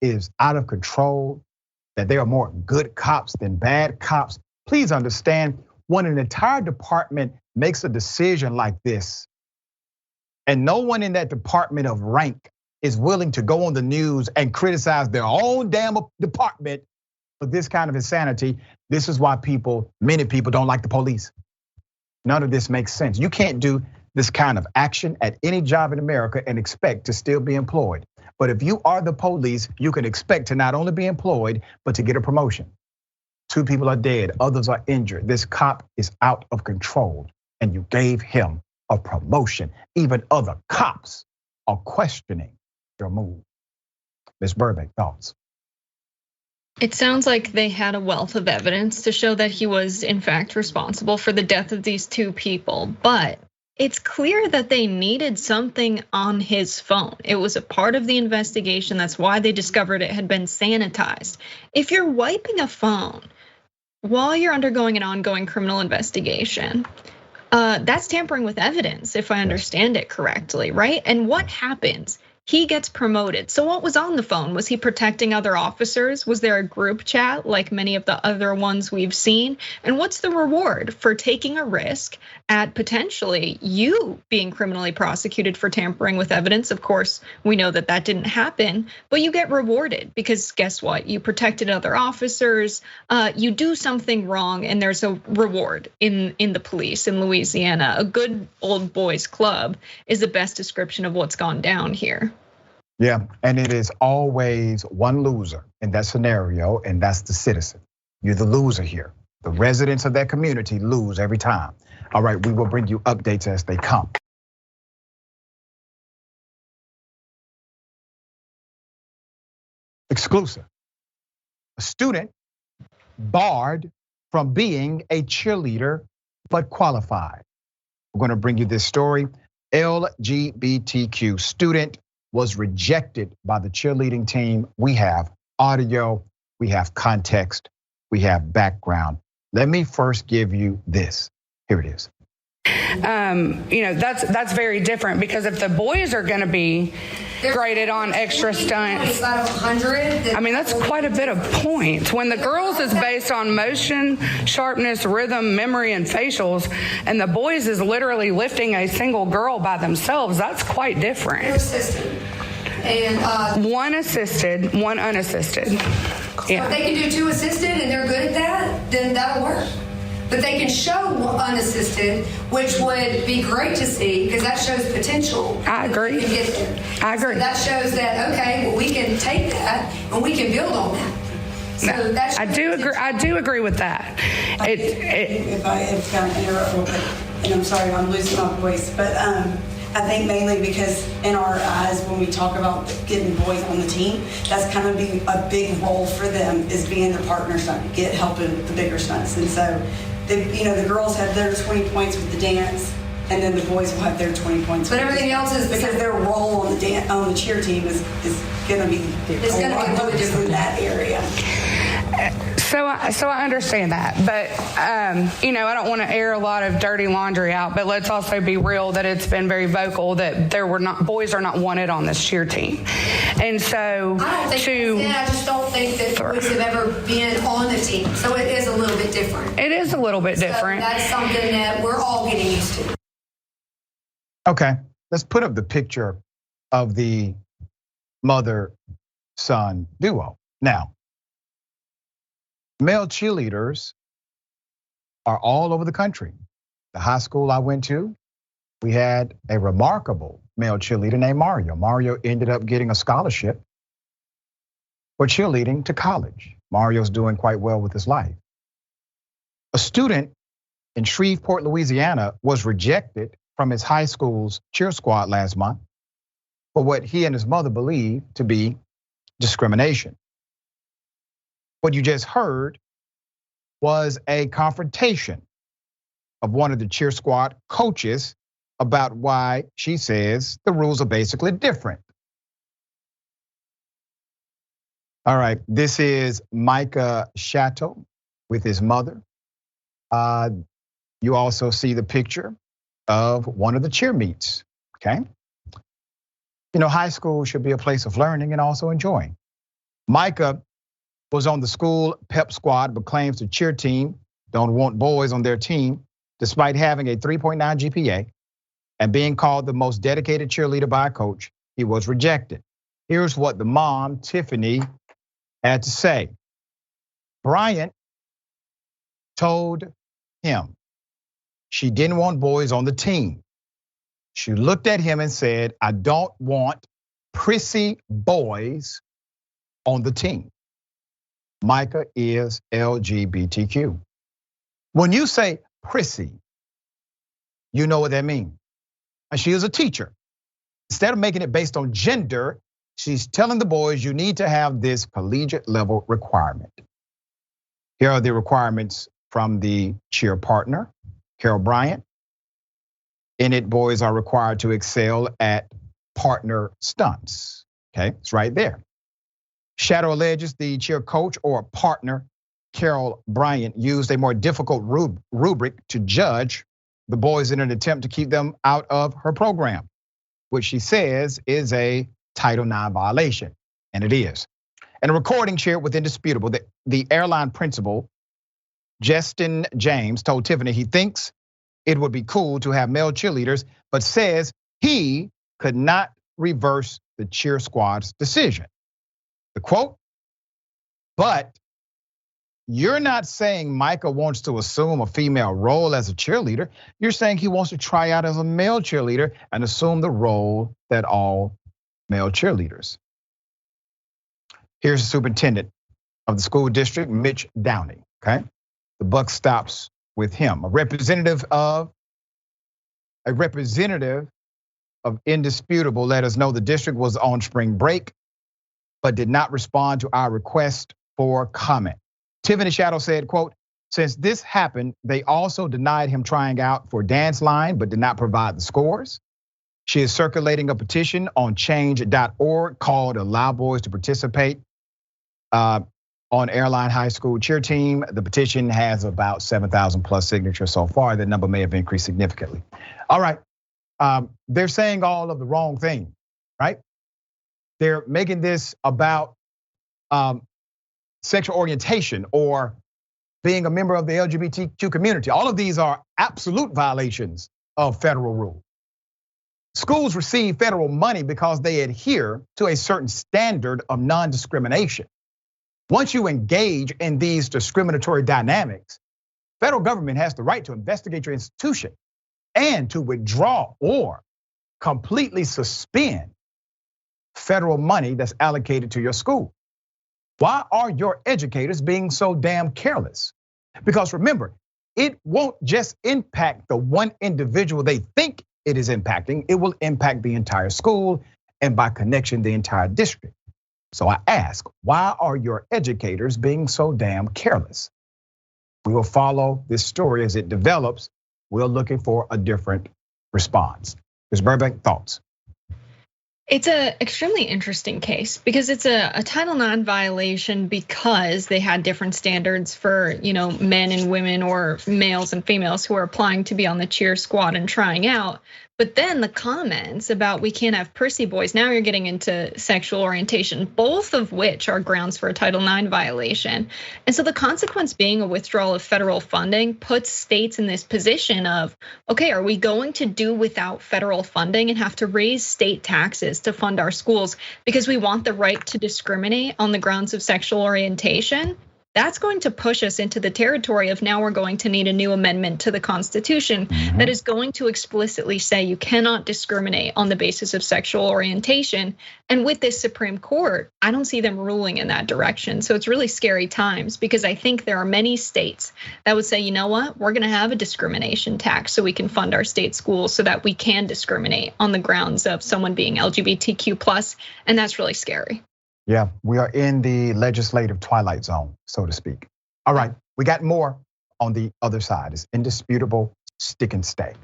[SPEAKER 1] is out of control, that there are more good cops than bad cops. Please understand, when an entire department makes a decision like this, and no one in that department of rank is willing to go on the news and criticize their own damn department for this kind of insanity, this is why many people don't like the police. None of this makes sense. You can't do this kind of action at any job in America and expect to still be employed. But if you are the police, you can expect to not only be employed, but to get a promotion. 2 people are dead, others are injured. This cop is out of control, and you gave him a promotion. Even other cops are questioning your move. Ms. Burbank, thoughts?
[SPEAKER 2] It sounds like they had a wealth of evidence to show that he was in fact responsible for the death of these 2 people, but it's clear that they needed something on his phone. It was a part of the investigation. That's why they discovered it had been sanitized. If you're wiping a phone while you're undergoing an ongoing criminal investigation, that's tampering with evidence, if I understand it correctly, right? And what happens? He gets promoted. So what was on the phone? Was he protecting other officers? Was there a group chat like many of the other ones we've seen? And what's the reward for taking a risk at potentially you being criminally prosecuted for tampering with evidence? Of course, we know that that didn't happen, but you get rewarded because guess what? You protected other officers, you do something wrong and there's a reward in the police in Louisiana. A good old boys club is the best description of what's gone down here.
[SPEAKER 1] Yeah, and it is always one loser in that scenario, and that's the citizen. You're the loser here. The residents of that community lose every time. All right, we will bring you updates as they come. Exclusive. A student barred from being a cheerleader, but qualified. We're gonna bring you this story. LGBTQ student was rejected by the cheerleading team. We have audio, we have context, we have background. Let me first give you this. Here it is.
[SPEAKER 11] That's very different because if the boys are going to be graded on extra stunts, I mean, that's quite a bit of points. When the girls is based on motion, sharpness, rhythm, memory, and facials, and the boys is literally lifting a single girl by themselves, that's quite different.
[SPEAKER 12] And
[SPEAKER 11] one assisted, one unassisted.
[SPEAKER 12] Yeah. If they can do 2 assisted and they're good at that, then that'll work. But they can show unassisted, which would be great to see because that shows potential.
[SPEAKER 11] I agree. I agree.
[SPEAKER 12] So that shows that, okay, well, we can take that and we can build on that. So that's
[SPEAKER 11] I do agree. I do agree with that.
[SPEAKER 13] If I can interrupt real quick, and I'm sorry, I'm losing my voice, but I think mainly because in our eyes, when we talk about getting boys on the team, that's kind of a big role for them is being the partner stunt, helping the bigger stunts. And so, the girls have their 20 points with the dance, and then the boys will have their 20 points.
[SPEAKER 12] But everything else is
[SPEAKER 13] because their role on the cheer team is going to be a little bit different in that area.
[SPEAKER 11] So I understand that, but I don't want to air a lot of dirty laundry out. But let's also be real that it's been very vocal that boys are not wanted on this cheer team, and so
[SPEAKER 12] I just don't think that boys have ever been on the team, so it is a little bit different.
[SPEAKER 11] It is a little bit different.
[SPEAKER 12] So that's something that we're all getting used to.
[SPEAKER 1] Okay, let's put up the picture of the mother-son duo. Now, male cheerleaders are all over the country. The high school I went to, we had a remarkable male cheerleader named Mario. Mario ended up getting a scholarship for cheerleading to college. Mario's doing quite well with his life. A student in Shreveport, Louisiana was rejected from his high school's cheer squad last month for what he and his mother believed to be discrimination. What you just heard was a confrontation of one of the cheer squad coaches about why she says the rules are basically different. All right, this is Micah Chateau with his mother. You also see the picture of one of the cheer meets, okay? High school should be a place of learning and also enjoying. Micah was on the school pep squad, but claims the cheer team don't want boys on their team, despite having a 3.9 GPA and being called the most dedicated cheerleader by a coach. He was rejected. Here's what the mom, Tiffany, had to say. Bryant told him she didn't want boys on the team. She looked at him and said, I don't want prissy boys on the team. Micah is LGBTQ. When you say prissy, you know what that means. And she is a teacher. Instead of making it based on gender, she's telling the boys you need to have this collegiate level requirement. Here are the requirements from the cheer partner, Carol Bryant. In it, boys are required to excel at partner stunts. Okay, it's right there. Shadow alleges the cheer coach or partner, Carol Bryant, used a more difficult rubric to judge the boys in an attempt to keep them out of her program, which she says is a Title IX violation, and it is. And a recording shared with Indisputable that the airline principal, Justin James, told Tiffany he thinks it would be cool to have male cheerleaders, but says he could not reverse the cheer squad's decision. The quote, but you're not saying Micah wants to assume a female role as a cheerleader. You're saying he wants to try out as a male cheerleader and assume the role that all male cheerleaders. Here's the superintendent of the school district, Mitch Downey, okay? The buck stops with him. A representative of Indisputable let us know the district was on spring break, but did not respond to our request for comment. Tiffany Shadow said, quote, since this happened, they also denied him trying out for dance line, but did not provide the scores. She is circulating a petition on change.org called Allow Boys to Participate on Airline High School cheer team. The petition has about 7,000 plus signatures so far. The number may have increased significantly. All right, they're saying all of the wrong thing, right? They're making this about sexual orientation or being a member of the LGBTQ community. All of these are absolute violations of federal rule. Schools receive federal money because they adhere to a certain standard of non-discrimination. Once you engage in these discriminatory dynamics, federal government has the right to investigate your institution and to withdraw or completely suspend federal money that's allocated to your school. Why are your educators being so damn careless? Because remember, it won't just impact the one individual they think it is impacting, it will impact the entire school and by connection, the entire district. So I ask, why are your educators being so damn careless? We will follow this story as it develops. We're looking for a different response. Ms. Burbank, thoughts?
[SPEAKER 2] It's a extremely interesting case because it's a Title IX violation because they had different standards for, men and women or males and females who are applying to be on the cheer squad and trying out. But then the comments about we can't have prissy boys, now you're getting into sexual orientation, both of which are grounds for a Title IX violation. And so the consequence being a withdrawal of federal funding puts states in this position of, okay, are we going to do without federal funding and have to raise state taxes to fund our schools because we want the right to discriminate on the grounds of sexual orientation? That's going to push us into the territory of now we're going to need a new amendment to the Constitution that is going to explicitly say you cannot discriminate on the basis of sexual orientation. And with this Supreme Court, I don't see them ruling in that direction. So it's really scary times because I think there are many states that would say, you know what, we're gonna have a discrimination tax so we can fund our state schools so that we can discriminate on the grounds of someone being LGBTQ+, and that's really scary.
[SPEAKER 1] Yeah, we are in the legislative twilight zone, so to speak. All right, we got more on the other side. It's indisputable, stick and stay.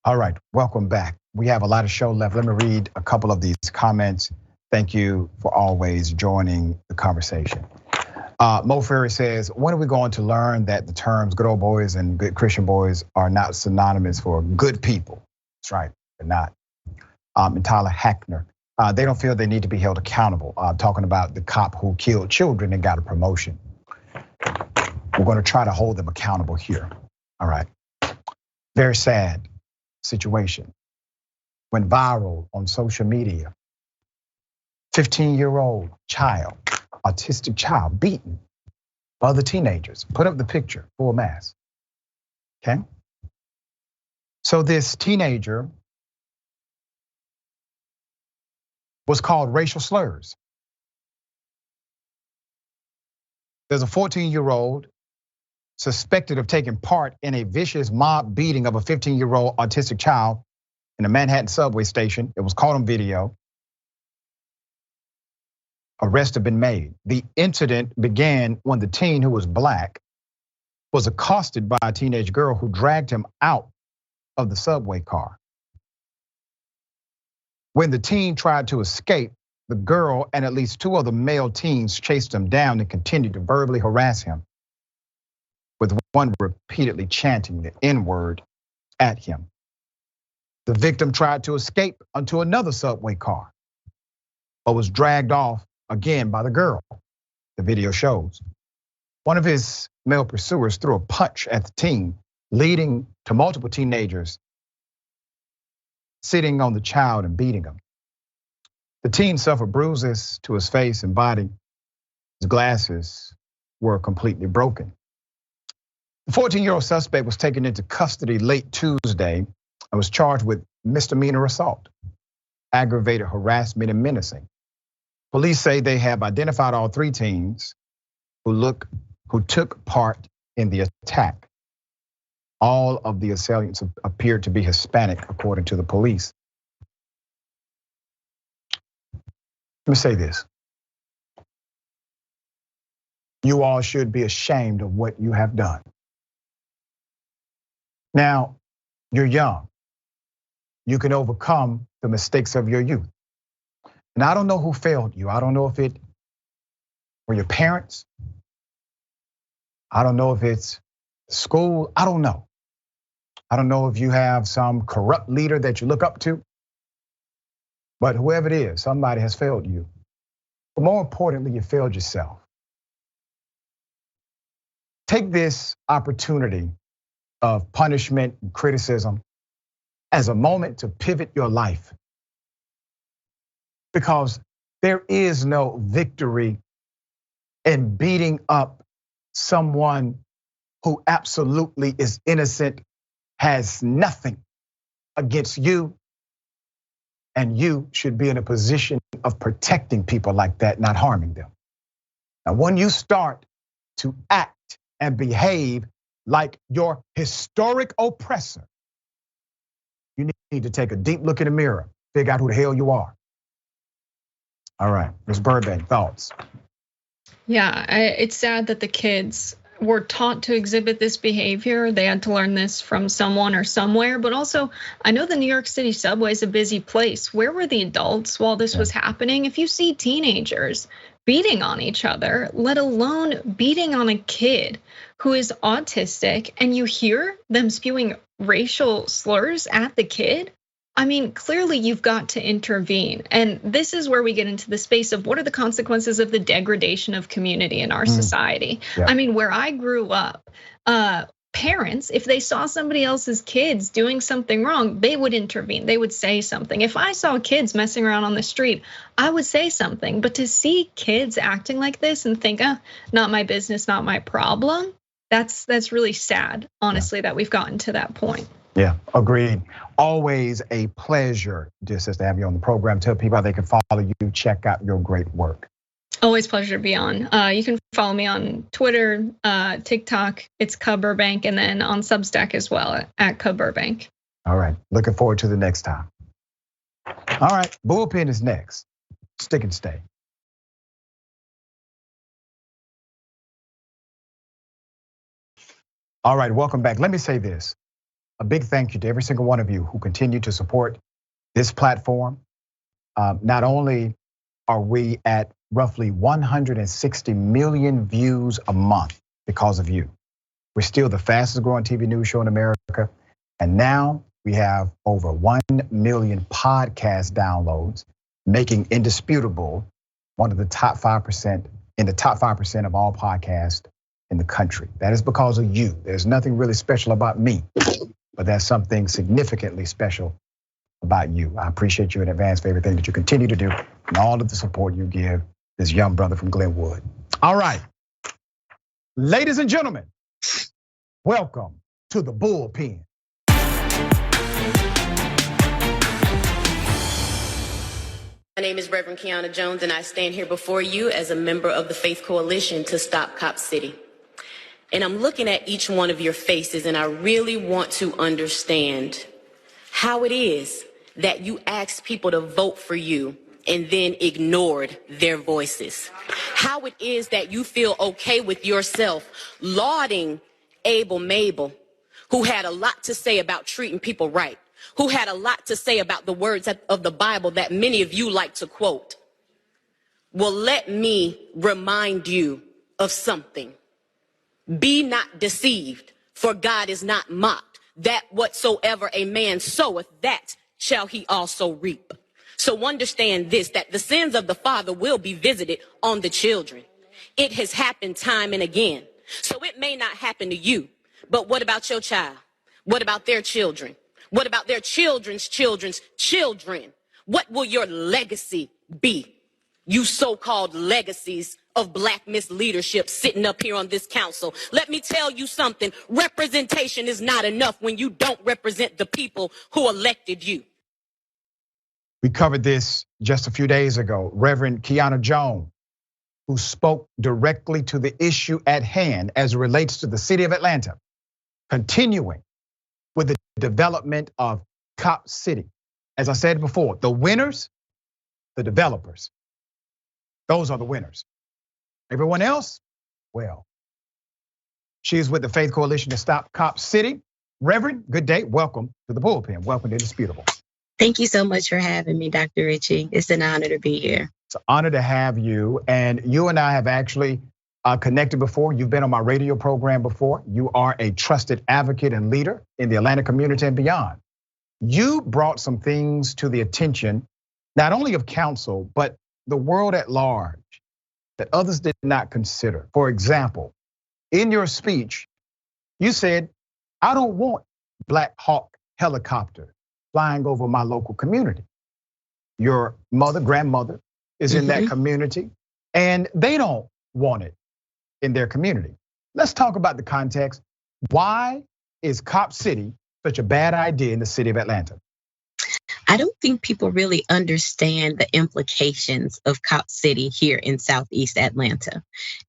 [SPEAKER 1] All right, welcome back. We have a lot of show left. Let me read a couple of these comments. Thank you for always joining the conversation. Mo Ferry says, when are we going to learn that the terms good old boys and good Christian boys are not synonymous for good people? That's right, they're not. And Tyler Hackner, they don't feel they need to be held accountable. Talking about the cop who killed children and got a promotion. We're gonna try to hold them accountable here, all right? Very sad situation. Went viral on social media. 15-year-old child, autistic child beaten by other teenagers. Put up the picture, full mass, okay? So this teenager was called racial slurs. There's a 14-year-old suspected of taking part in a vicious mob beating of a 15-year-old autistic child in a Manhattan subway station. It was caught on video. Arrests have been made. The incident began when the teen, who was black, was accosted by a teenage girl who dragged him out of the subway car. When the teen tried to escape, the girl and at least two other male teens chased him down and continued to verbally harass him, with one repeatedly chanting the N-word at him. The victim tried to escape onto another subway car, but was dragged off again by the girl, the video shows. One of his male pursuers threw a punch at the teen, leading to multiple teenagers sitting on the child and beating him. The teen suffered bruises to his face and body. His glasses were completely broken. The 14-year-old suspect was taken into custody late Tuesday and was charged with misdemeanor assault, aggravated harassment, and menacing. Police say they have identified all three teens who took part in the attack. All of the assailants appeared to be Hispanic, according to the police. Let me say this. You all should be ashamed of what you have done. Now, you're young. You can overcome the mistakes of your youth. And I don't know who failed you. I don't know if it were your parents. I don't know if it's school. I don't know. I don't know if you have some corrupt leader that you look up to. But whoever it is, somebody has failed you. But more importantly, you failed yourself. Take this opportunity of punishment and criticism as a moment to pivot your life. Because there is no victory in beating up someone who absolutely is innocent, has nothing against you, and you should be in a position of protecting people like that, not harming them. Now, when you start to act and behave like your historic oppressor, you need to take a deep look in the mirror, figure out who the hell you are. All right, Ms. Burbank, thoughts?
[SPEAKER 2] Yeah, it's sad that the kids were taught to exhibit this behavior. They had to learn this from someone or somewhere. But also, I know the New York City subway is a busy place. Where were the adults while this was happening? If you see teenagers beating on each other, let alone beating on a kid who is autistic, and you hear them spewing racial slurs at the kid, I mean, clearly you've got to intervene. And this is where we get into the space of what are the consequences of the degradation of community in our society. Yeah. I mean, where I grew up, parents, if they saw somebody else's kids doing something wrong, they would intervene, they would say something. If I saw kids messing around on the street, I would say something. But to see kids acting like this and think, not my business, not my problem, that's really sad, honestly, that we've gotten to that point.
[SPEAKER 1] Yeah, agreed. Always a pleasure, just to have you on the program. Tell people how they can follow you, check out your great work.
[SPEAKER 2] Always pleasure to be on. You can follow me on Twitter, TikTok, it's Burbank, and then on Substack as well at Burbank.
[SPEAKER 1] All right, looking forward to the next time. All right, Bullpen is next. Stick and stay. All right, welcome back. Let me say this. A big thank you to every single one of you who continue to support this platform. Not only are we at roughly 160 million views a month because of you. We're still the fastest growing TV news show in America. And now we have over 1 million podcast downloads, making Indisputable one of the top 5% in the top 5% of all podcasts in the country. That is because of you. There's nothing really special about me, but there's something significantly special about you. I appreciate you in advance for everything that you continue to do and all of the support you give this young brother from Glenwood. All right, ladies and gentlemen, welcome to the Bullpen.
[SPEAKER 14] My name is Reverend Kiana Jones, and I stand here before you as a member of the Faith Coalition to Stop Cop City. And I'm looking at each one of your faces, and I really want to understand how it is that you asked people to vote for you and then ignored their voices. How it is that you feel okay with yourself lauding Abel Mabel, who had a lot to say about treating people right, who had a lot to say about the words of the Bible that many of you like to quote. Well, let me remind you of something. Be not deceived, for God is not mocked. That whatsoever a man soweth, that shall he also reap. So understand this, that the sins of the father will be visited on the children. It has happened time and again. So it may not happen to you, but what about your child? What about their children? What about their children's children's children? What will your legacy be? You so-called legacies of black misleadership sitting up here on this council. Let me tell you something. Representation is not enough when you don't represent the people who elected you.
[SPEAKER 1] We covered this just a few days ago. Reverend Kiana Jones, who spoke directly to the issue at hand as it relates to the city of Atlanta, continuing with the development of Cop City. As I said before, the winners, the developers. Those are the winners. Everyone else, well, she is with the Faith Coalition to Stop Cop City. Reverend, good day. Welcome to the Bullpen. Welcome to Indisputable.
[SPEAKER 15] Thank you so much for having me, Dr. Richey. It's an honor to be here.
[SPEAKER 1] It's an honor to have you. And you and I have actually connected before. You've been on my radio program before. You are a trusted advocate and leader in the Atlanta community and beyond. You brought some things to the attention, not only of council, but the world at large that others did not consider. For example, in your speech, you said, I don't want Black Hawk helicopter flying over my local community. Your grandmother is in that community, and they don't want it in their community. Let's talk about the context. Why is Cop City such a bad idea in the city of Atlanta?
[SPEAKER 15] I don't think people really understand the implications of Cop City here in Southeast Atlanta.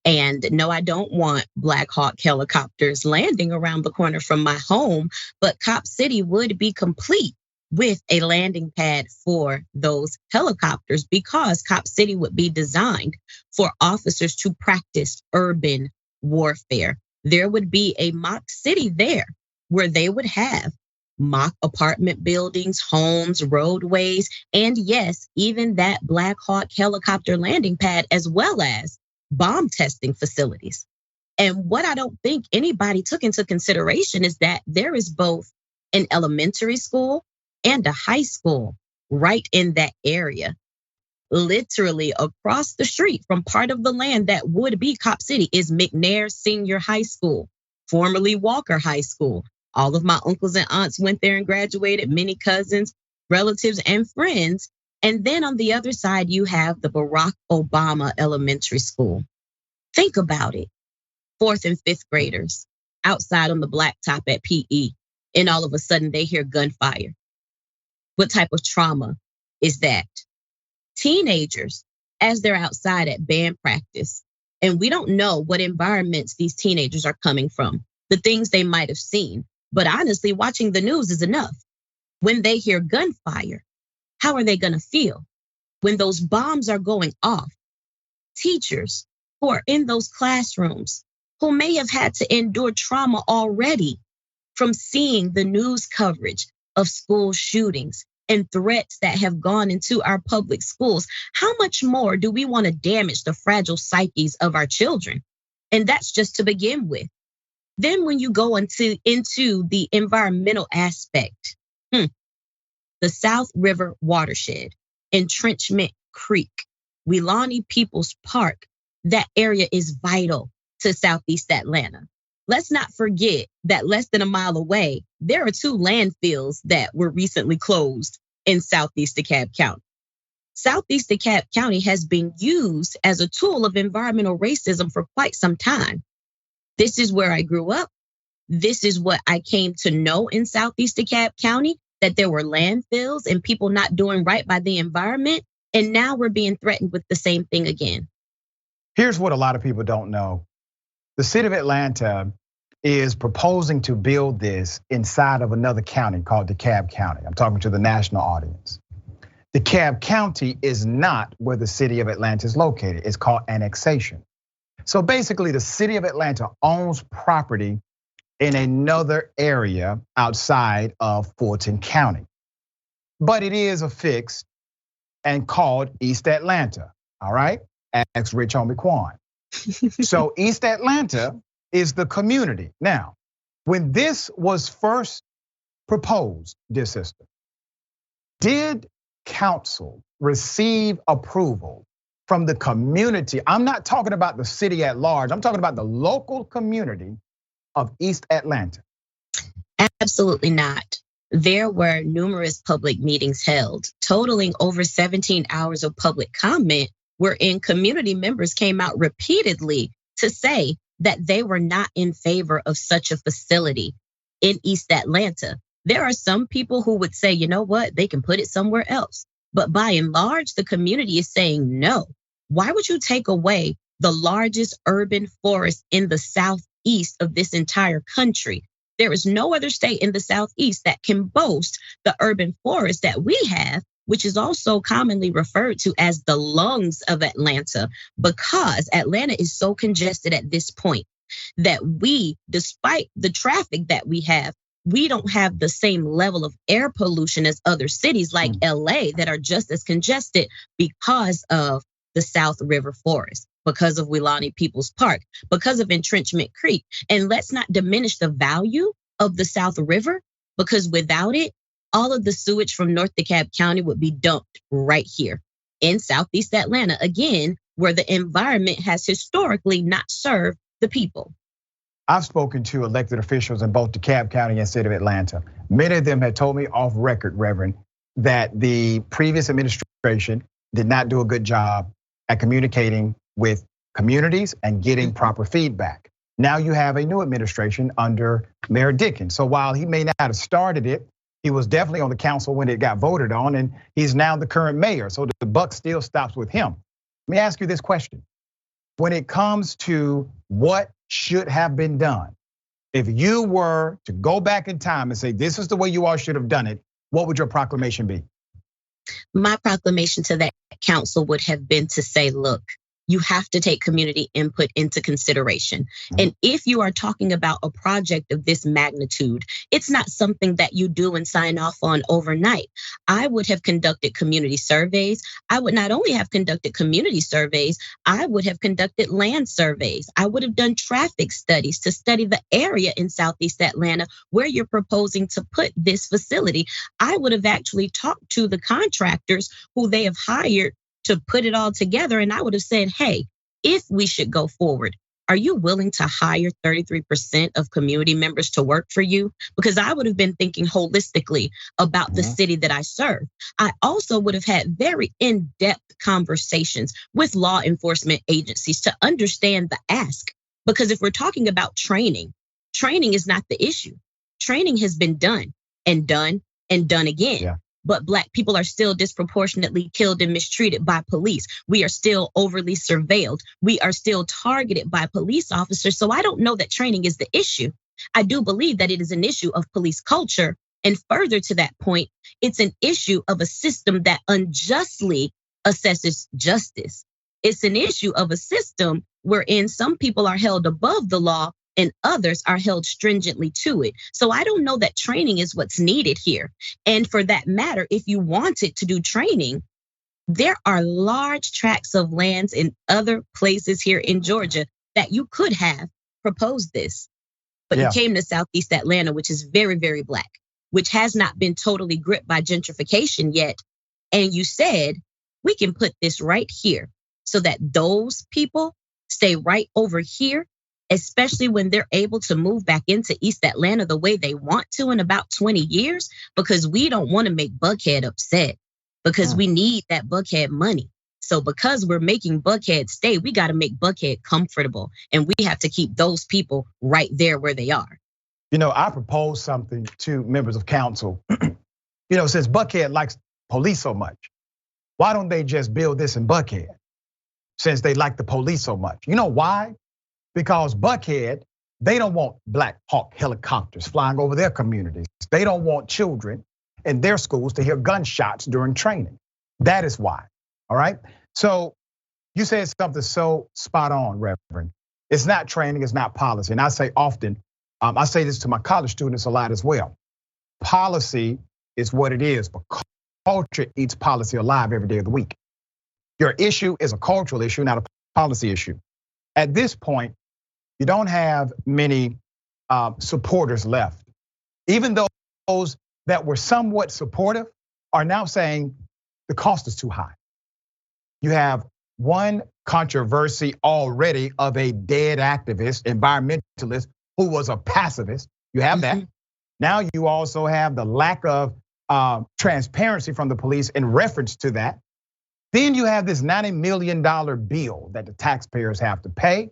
[SPEAKER 15] And no, I don't want Black Hawk helicopters landing around the corner from my home, but Cop City would be complete with a landing pad for those helicopters because Cop City would be designed for officers to practice urban warfare. there would be a mock city there where they would have mock apartment buildings, homes, roadways, and yes, even that Black Hawk helicopter landing pad, as well as bomb testing facilities. And what I don't think anybody took into consideration is that there is both an elementary school and a high school right in that area. Literally across the street from part of the land that would be Cop City is McNair Senior High School, formerly Walker High School. All of my uncles and aunts went there and graduated, many cousins, relatives, and friends. And then on the other side, you have the Barack Obama Elementary School. Think about it. 4th and 5th graders outside on the blacktop at PE, and all of a sudden they hear gunfire. What type of trauma is that? Teenagers, as they're outside at band practice, and we don't know what environments these teenagers are coming from, the things they might have seen. But honestly, watching the news is enough. When they hear gunfire, how are they going to feel? When those bombs are going off, teachers who are in those classrooms, who may have had to endure trauma already from seeing the news coverage of school shootings and threats that have gone into our public schools, how much more do we want to damage the fragile psyches of our children? And that's just to begin with. Then when you go into the environmental aspect, the South River watershed, Entrenchment Creek, Weelaunee Peoples Park, that area is vital to Southeast Atlanta. Let's not forget that less than a mile away, there are 2 landfills that were recently closed in Southeast DeKalb County. Southeast DeKalb County has been used as a tool of environmental racism for quite some time. This is where I grew up. This is what I came to know in Southeast DeKalb County, that there were landfills and people not doing right by the environment. And now we're being threatened with the same thing again.
[SPEAKER 1] Here's what a lot of people don't know. The city of Atlanta is proposing to build this inside of another county called DeKalb County. I'm talking to the national audience. DeKalb County is not where the city of Atlanta is located. It's called annexation. So basically, the city of Atlanta owns property in another area outside of Fulton County. But it is affixed and called East Atlanta, all right? Ask Rich Homie Quan. So East Atlanta is the community. Now, when this was first proposed, dear sister, did council receive approval from the community? I'm not talking about the city at large. I'm talking about the local community of East Atlanta.
[SPEAKER 15] Absolutely not. There were numerous public meetings held, totaling over 17 hours of public comment, wherein community members came out repeatedly to say that they were not in favor of such a facility in East Atlanta. There are some people who would say, you know what, they can put it somewhere else. But by and large, the community is saying no. Why would you take away the largest urban forest in the southeast of this entire country? There is no other state in the southeast that can boast the urban forest that we have, which is also commonly referred to as the lungs of Atlanta, because Atlanta is so congested at this point that we, despite the traffic that we have, we don't have the same level of air pollution as other cities like LA that are just as congested because of the South River Forest, because of Weelaunee Peoples Park, because of Entrenchment Creek. And let's not diminish the value of the South River, because without it, all of the sewage from North DeKalb County would be dumped right here in Southeast Atlanta, again, where the environment has historically not served the people.
[SPEAKER 1] I've spoken to elected officials in both DeKalb County and City of Atlanta. Many of them had told me off record, Reverend, that the previous administration did not do a good job at communicating with communities and getting proper feedback. Now you have a new administration under Mayor Dickens. So while he may not have started it, he was definitely on the council when it got voted on, and he's now the current mayor. So the buck still stops with him. Let me ask you this question. When it comes to what should have been done, if you were to go back in time and say, this is the way you all should have done it, what would your proclamation be?
[SPEAKER 15] My proclamation to that council would have been to say, look, you have to take community input into consideration. And if you are talking about a project of this magnitude, it's not something that you do and sign off on overnight. I would have conducted community surveys. I would not only have conducted community surveys, I would have conducted land surveys. I would have done traffic studies to study the area in Southeast Atlanta where you're proposing to put this facility. I would have actually talked to the contractors who they have hired to put it all together. And I would have said, hey, if we should go forward, are you willing to hire 33% of community members to work for you? Because I would have been thinking holistically about the city that I serve. I also would have had very in-depth conversations with law enforcement agencies to understand the ask. Because if we're talking about training, training is not the issue. Training has been done and done and done again. Yeah. But Black people are still disproportionately killed and mistreated by police. We are still overly surveilled. We are still targeted by police officers. So I don't know that training is the issue. I do believe that it is an issue of police culture. And further to that point, it's an issue of a system that unjustly assesses justice. It's an issue of a system wherein some people are held above the law and others are held stringently to it. So I don't know that training is what's needed here. And for that matter, if you wanted to do training, there are large tracts of lands in other places here in Georgia that you could have proposed this. But you came to Southeast Atlanta, which is very, very Black, which has not been totally gripped by gentrification yet. And you said, we can put this right here so that those people stay right over here, especially when they're able to move back into East Atlanta the way they want to in about 20 years, because we don't want to make Buckhead upset, because we need that Buckhead money. So because we're making Buckhead stay, we got to make Buckhead comfortable. And we have to keep those people right there where they are.
[SPEAKER 1] You know, I proposed something to members of council. Since Buckhead likes police so much, why don't they just build this in Buckhead? Since they like the police so much. You know why? Because Buckhead, they don't want Black Hawk helicopters flying over their communities. They don't want children in their schools to hear gunshots during training. That is why, all right? So you said something so spot on, Reverend. It's not training, it's not policy. And I say often, I say this to my college students a lot as well. Policy is what it is, but culture eats policy alive every day of the week. Your issue is a cultural issue, not a policy issue. At this point, you don't have many supporters left. Even those that were somewhat supportive are now saying the cost is too high. You have one controversy already of a dead activist, environmentalist, who was a pacifist. You have that. Now you also have the lack of transparency from the police in reference to that. Then you have this $90 million bill that the taxpayers have to pay.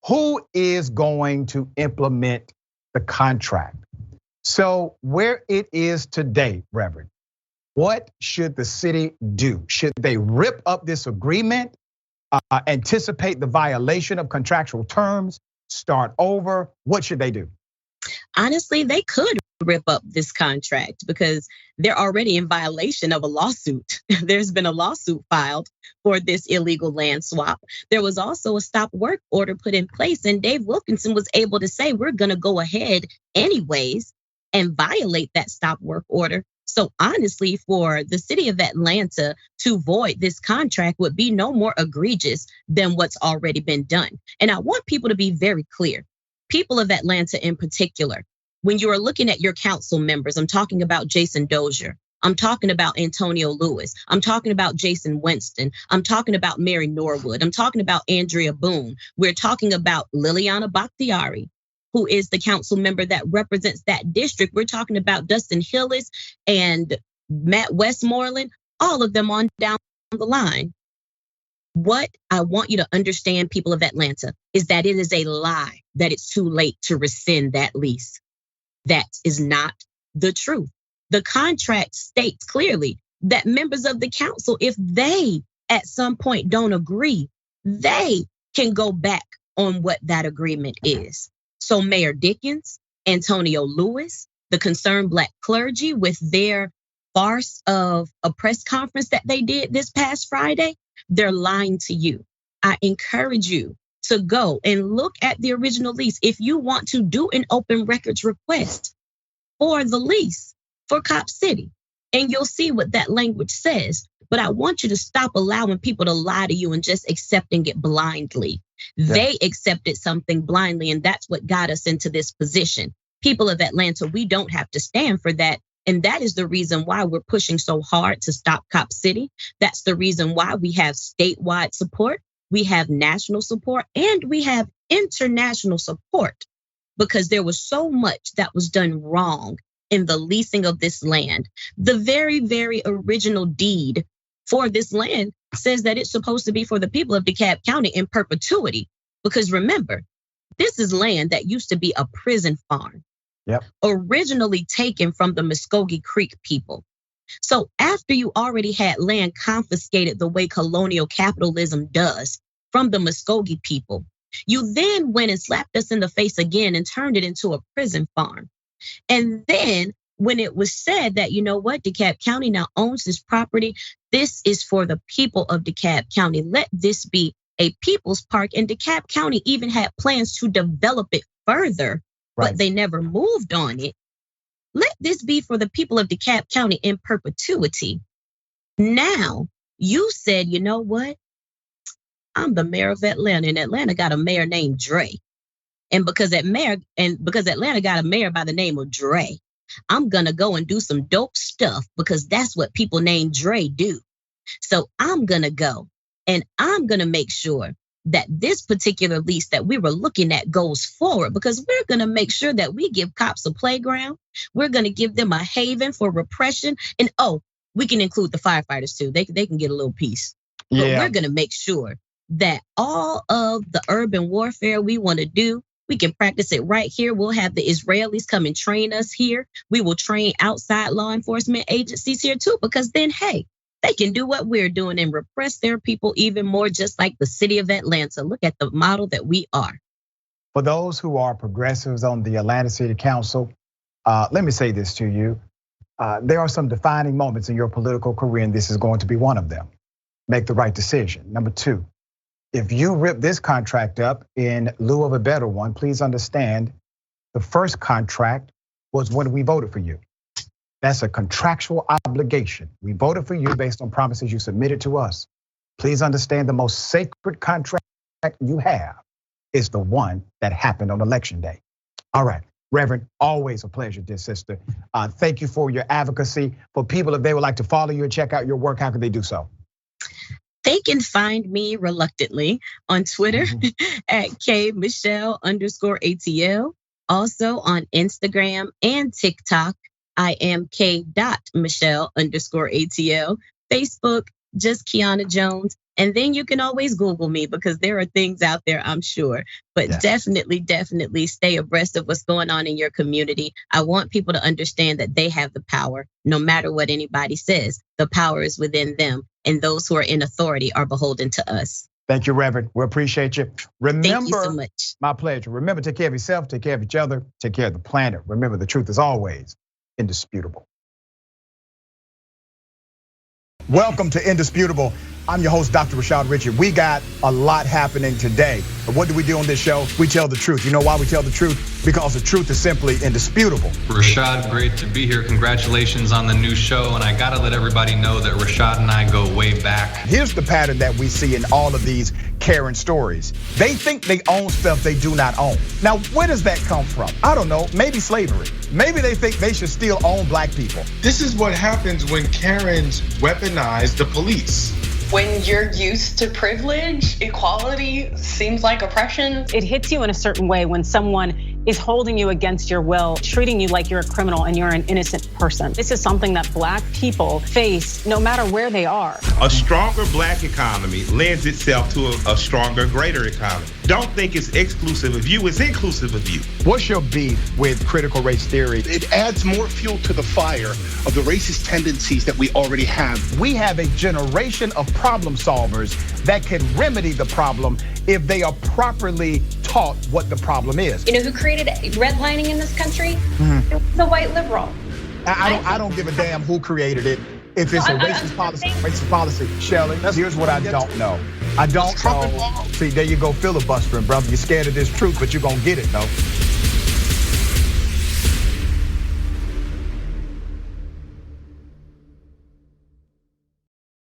[SPEAKER 1] Who is going to implement the contract? So where it is today, Reverend, what should the city do? Should they rip up this agreement, anticipate the violation of contractual terms, start over? What should they do?
[SPEAKER 15] Honestly, they could rip up this contract because they're already in violation of a lawsuit. There's been a lawsuit filed for this illegal land swap. There was also a stop work order put in place, and Dave Wilkinson was able to say, we're going to go ahead anyways and violate that stop work order. So honestly, for the city of Atlanta to void this contract would be no more egregious than what's already been done. And I want people to be very clear. People of Atlanta in particular, when you are looking at your council members, I'm talking about Jason Dozier. I'm talking about Antonio Lewis. I'm talking about Jason Winston. I'm talking about Mary Norwood. I'm talking about Andrea Boone. We're talking about Liliana Bakhtiari, who is the council member that represents that district. We're talking about Dustin Hillis and Matt Westmoreland, all of them on down the line. What I want you to understand, people of Atlanta, is that it is a lie that it's too late to rescind that lease. That is not the truth. The contract states clearly that members of the council, if they at some point don't agree, they can go back on what that agreement is. So Mayor Dickens, Antonio Lewis, the Concerned Black Clergy with their farce of a press conference that they did this past Friday, they're lying to you. I encourage you to go and look at the original lease. If you want to do an open records request for the lease for Cop City, and you'll see what that language says. But I want you to stop allowing people to lie to you and just accepting it blindly. Yeah. They accepted something blindly, and that's what got us into this position. People of Atlanta, we don't have to stand for that. And that is the reason why we're pushing so hard to stop Cop City. That's the reason why we have statewide support, we have national support, and we have international support, because there was so much that was done wrong in the leasing of this land. The very, very original deed for this land says that it's supposed to be for the people of DeKalb County in perpetuity. Because remember, this is land that used to be a prison farm. Yep. Originally taken from the Muskogee Creek people. So after you already had land confiscated the way colonial capitalism does from the Muskogee people, you then went and slapped us in the face again and turned it into a prison farm. And then when it was said that, you know what, DeKalb County now owns this property, this is for the people of DeKalb County. Let this be a people's park. And DeKalb County even had plans to develop it further, but they never moved on it. Let this be for the people of DeKalb County in perpetuity. Now, you said, you know what? I'm the mayor of Atlanta, and Atlanta got a mayor named Dre. And because Atlanta got a mayor by the name of Dre, I'm gonna go and do some dope stuff, because that's what people named Dre do. So I'm gonna go and I'm gonna make sure that this particular lease that we were looking at goes forward, because we're gonna make sure that we give cops a playground. We're gonna give them a haven for repression. And we can include the firefighters too. They can get a little piece. Yeah. But we're gonna make sure that all of the urban warfare we wanna do, we can practice it right here. We'll have the Israelis come and train us here. We will train outside law enforcement agencies here too, because then, hey, they can do what we're doing and repress their people even more, just like the city of Atlanta. Look at the model that we are.
[SPEAKER 1] For those who are progressives on the Atlanta City Council, let me say this to you. There are some defining moments in your political career, and this is going to be one of them. Make the right decision. Number two, if you rip this contract up in lieu of a better one, please understand the first contract was when we voted for you. That's a contractual obligation. We voted for you based on promises you submitted to us. Please understand the most sacred contract you have is the one that happened on election day. All right, Reverend, always a pleasure, dear sister. Thank you for your advocacy. For people, if they would like to follow you and check out your work, how can they do so?
[SPEAKER 15] They can find me reluctantly on Twitter at K_Michelle_ATL. Also on Instagram and TikTok, I am K.Michelle_ATL. Facebook, just Kiana Jones. And then you can always Google me, because there are things out there, I'm sure. But definitely stay abreast of what's going on in your community. I want people to understand that they have the power, no matter what anybody says. The power is within them, and those who are in authority are beholden to us.
[SPEAKER 1] Thank you, Reverend. We appreciate you. Remember,
[SPEAKER 15] thank you so much.
[SPEAKER 1] My pleasure. Remember, take care of yourself, take care of each other, take care of the planet. Remember, the truth is always indisputable. Welcome to Indisputable. I'm your host, Dr. Rashad Richey. We got a lot happening today. But what do we do on this show? We tell the truth. You know why we tell the truth? Because the truth is simply indisputable.
[SPEAKER 16] Rashad, great to be here. Congratulations on the new show. And I gotta let everybody know that Rashad and I go way back.
[SPEAKER 1] Here's the pattern that we see in all of these Karen stories. They think they own stuff they do not own. Now, where does that come from? I don't know, maybe slavery. Maybe they think they should still own black people.
[SPEAKER 17] This is what happens when Karens weaponize the police.
[SPEAKER 18] When you're used to privilege, equality seems like oppression.
[SPEAKER 19] It hits you in a certain way when someone is holding you against your will, treating you like you're a criminal and you're an innocent person. This is something that black people face no matter where they are.
[SPEAKER 20] A stronger black economy lends itself to a stronger, greater economy. Don't think it's exclusive of you, it's inclusive of you.
[SPEAKER 1] What's your beef with critical race theory?
[SPEAKER 21] It adds more fuel to the fire of the racist tendencies that we already have.
[SPEAKER 1] We have a generation of problem solvers that can remedy the problem if they are properly taught what the problem is.
[SPEAKER 2] You know who created redlining in this country? The white liberal.
[SPEAKER 1] I don't give a damn who created it. If it's a racist policy, Shelley, here's what I don't know. I don't know. See, there you go filibustering, brother. You're scared of this truth, but you're gonna get it though.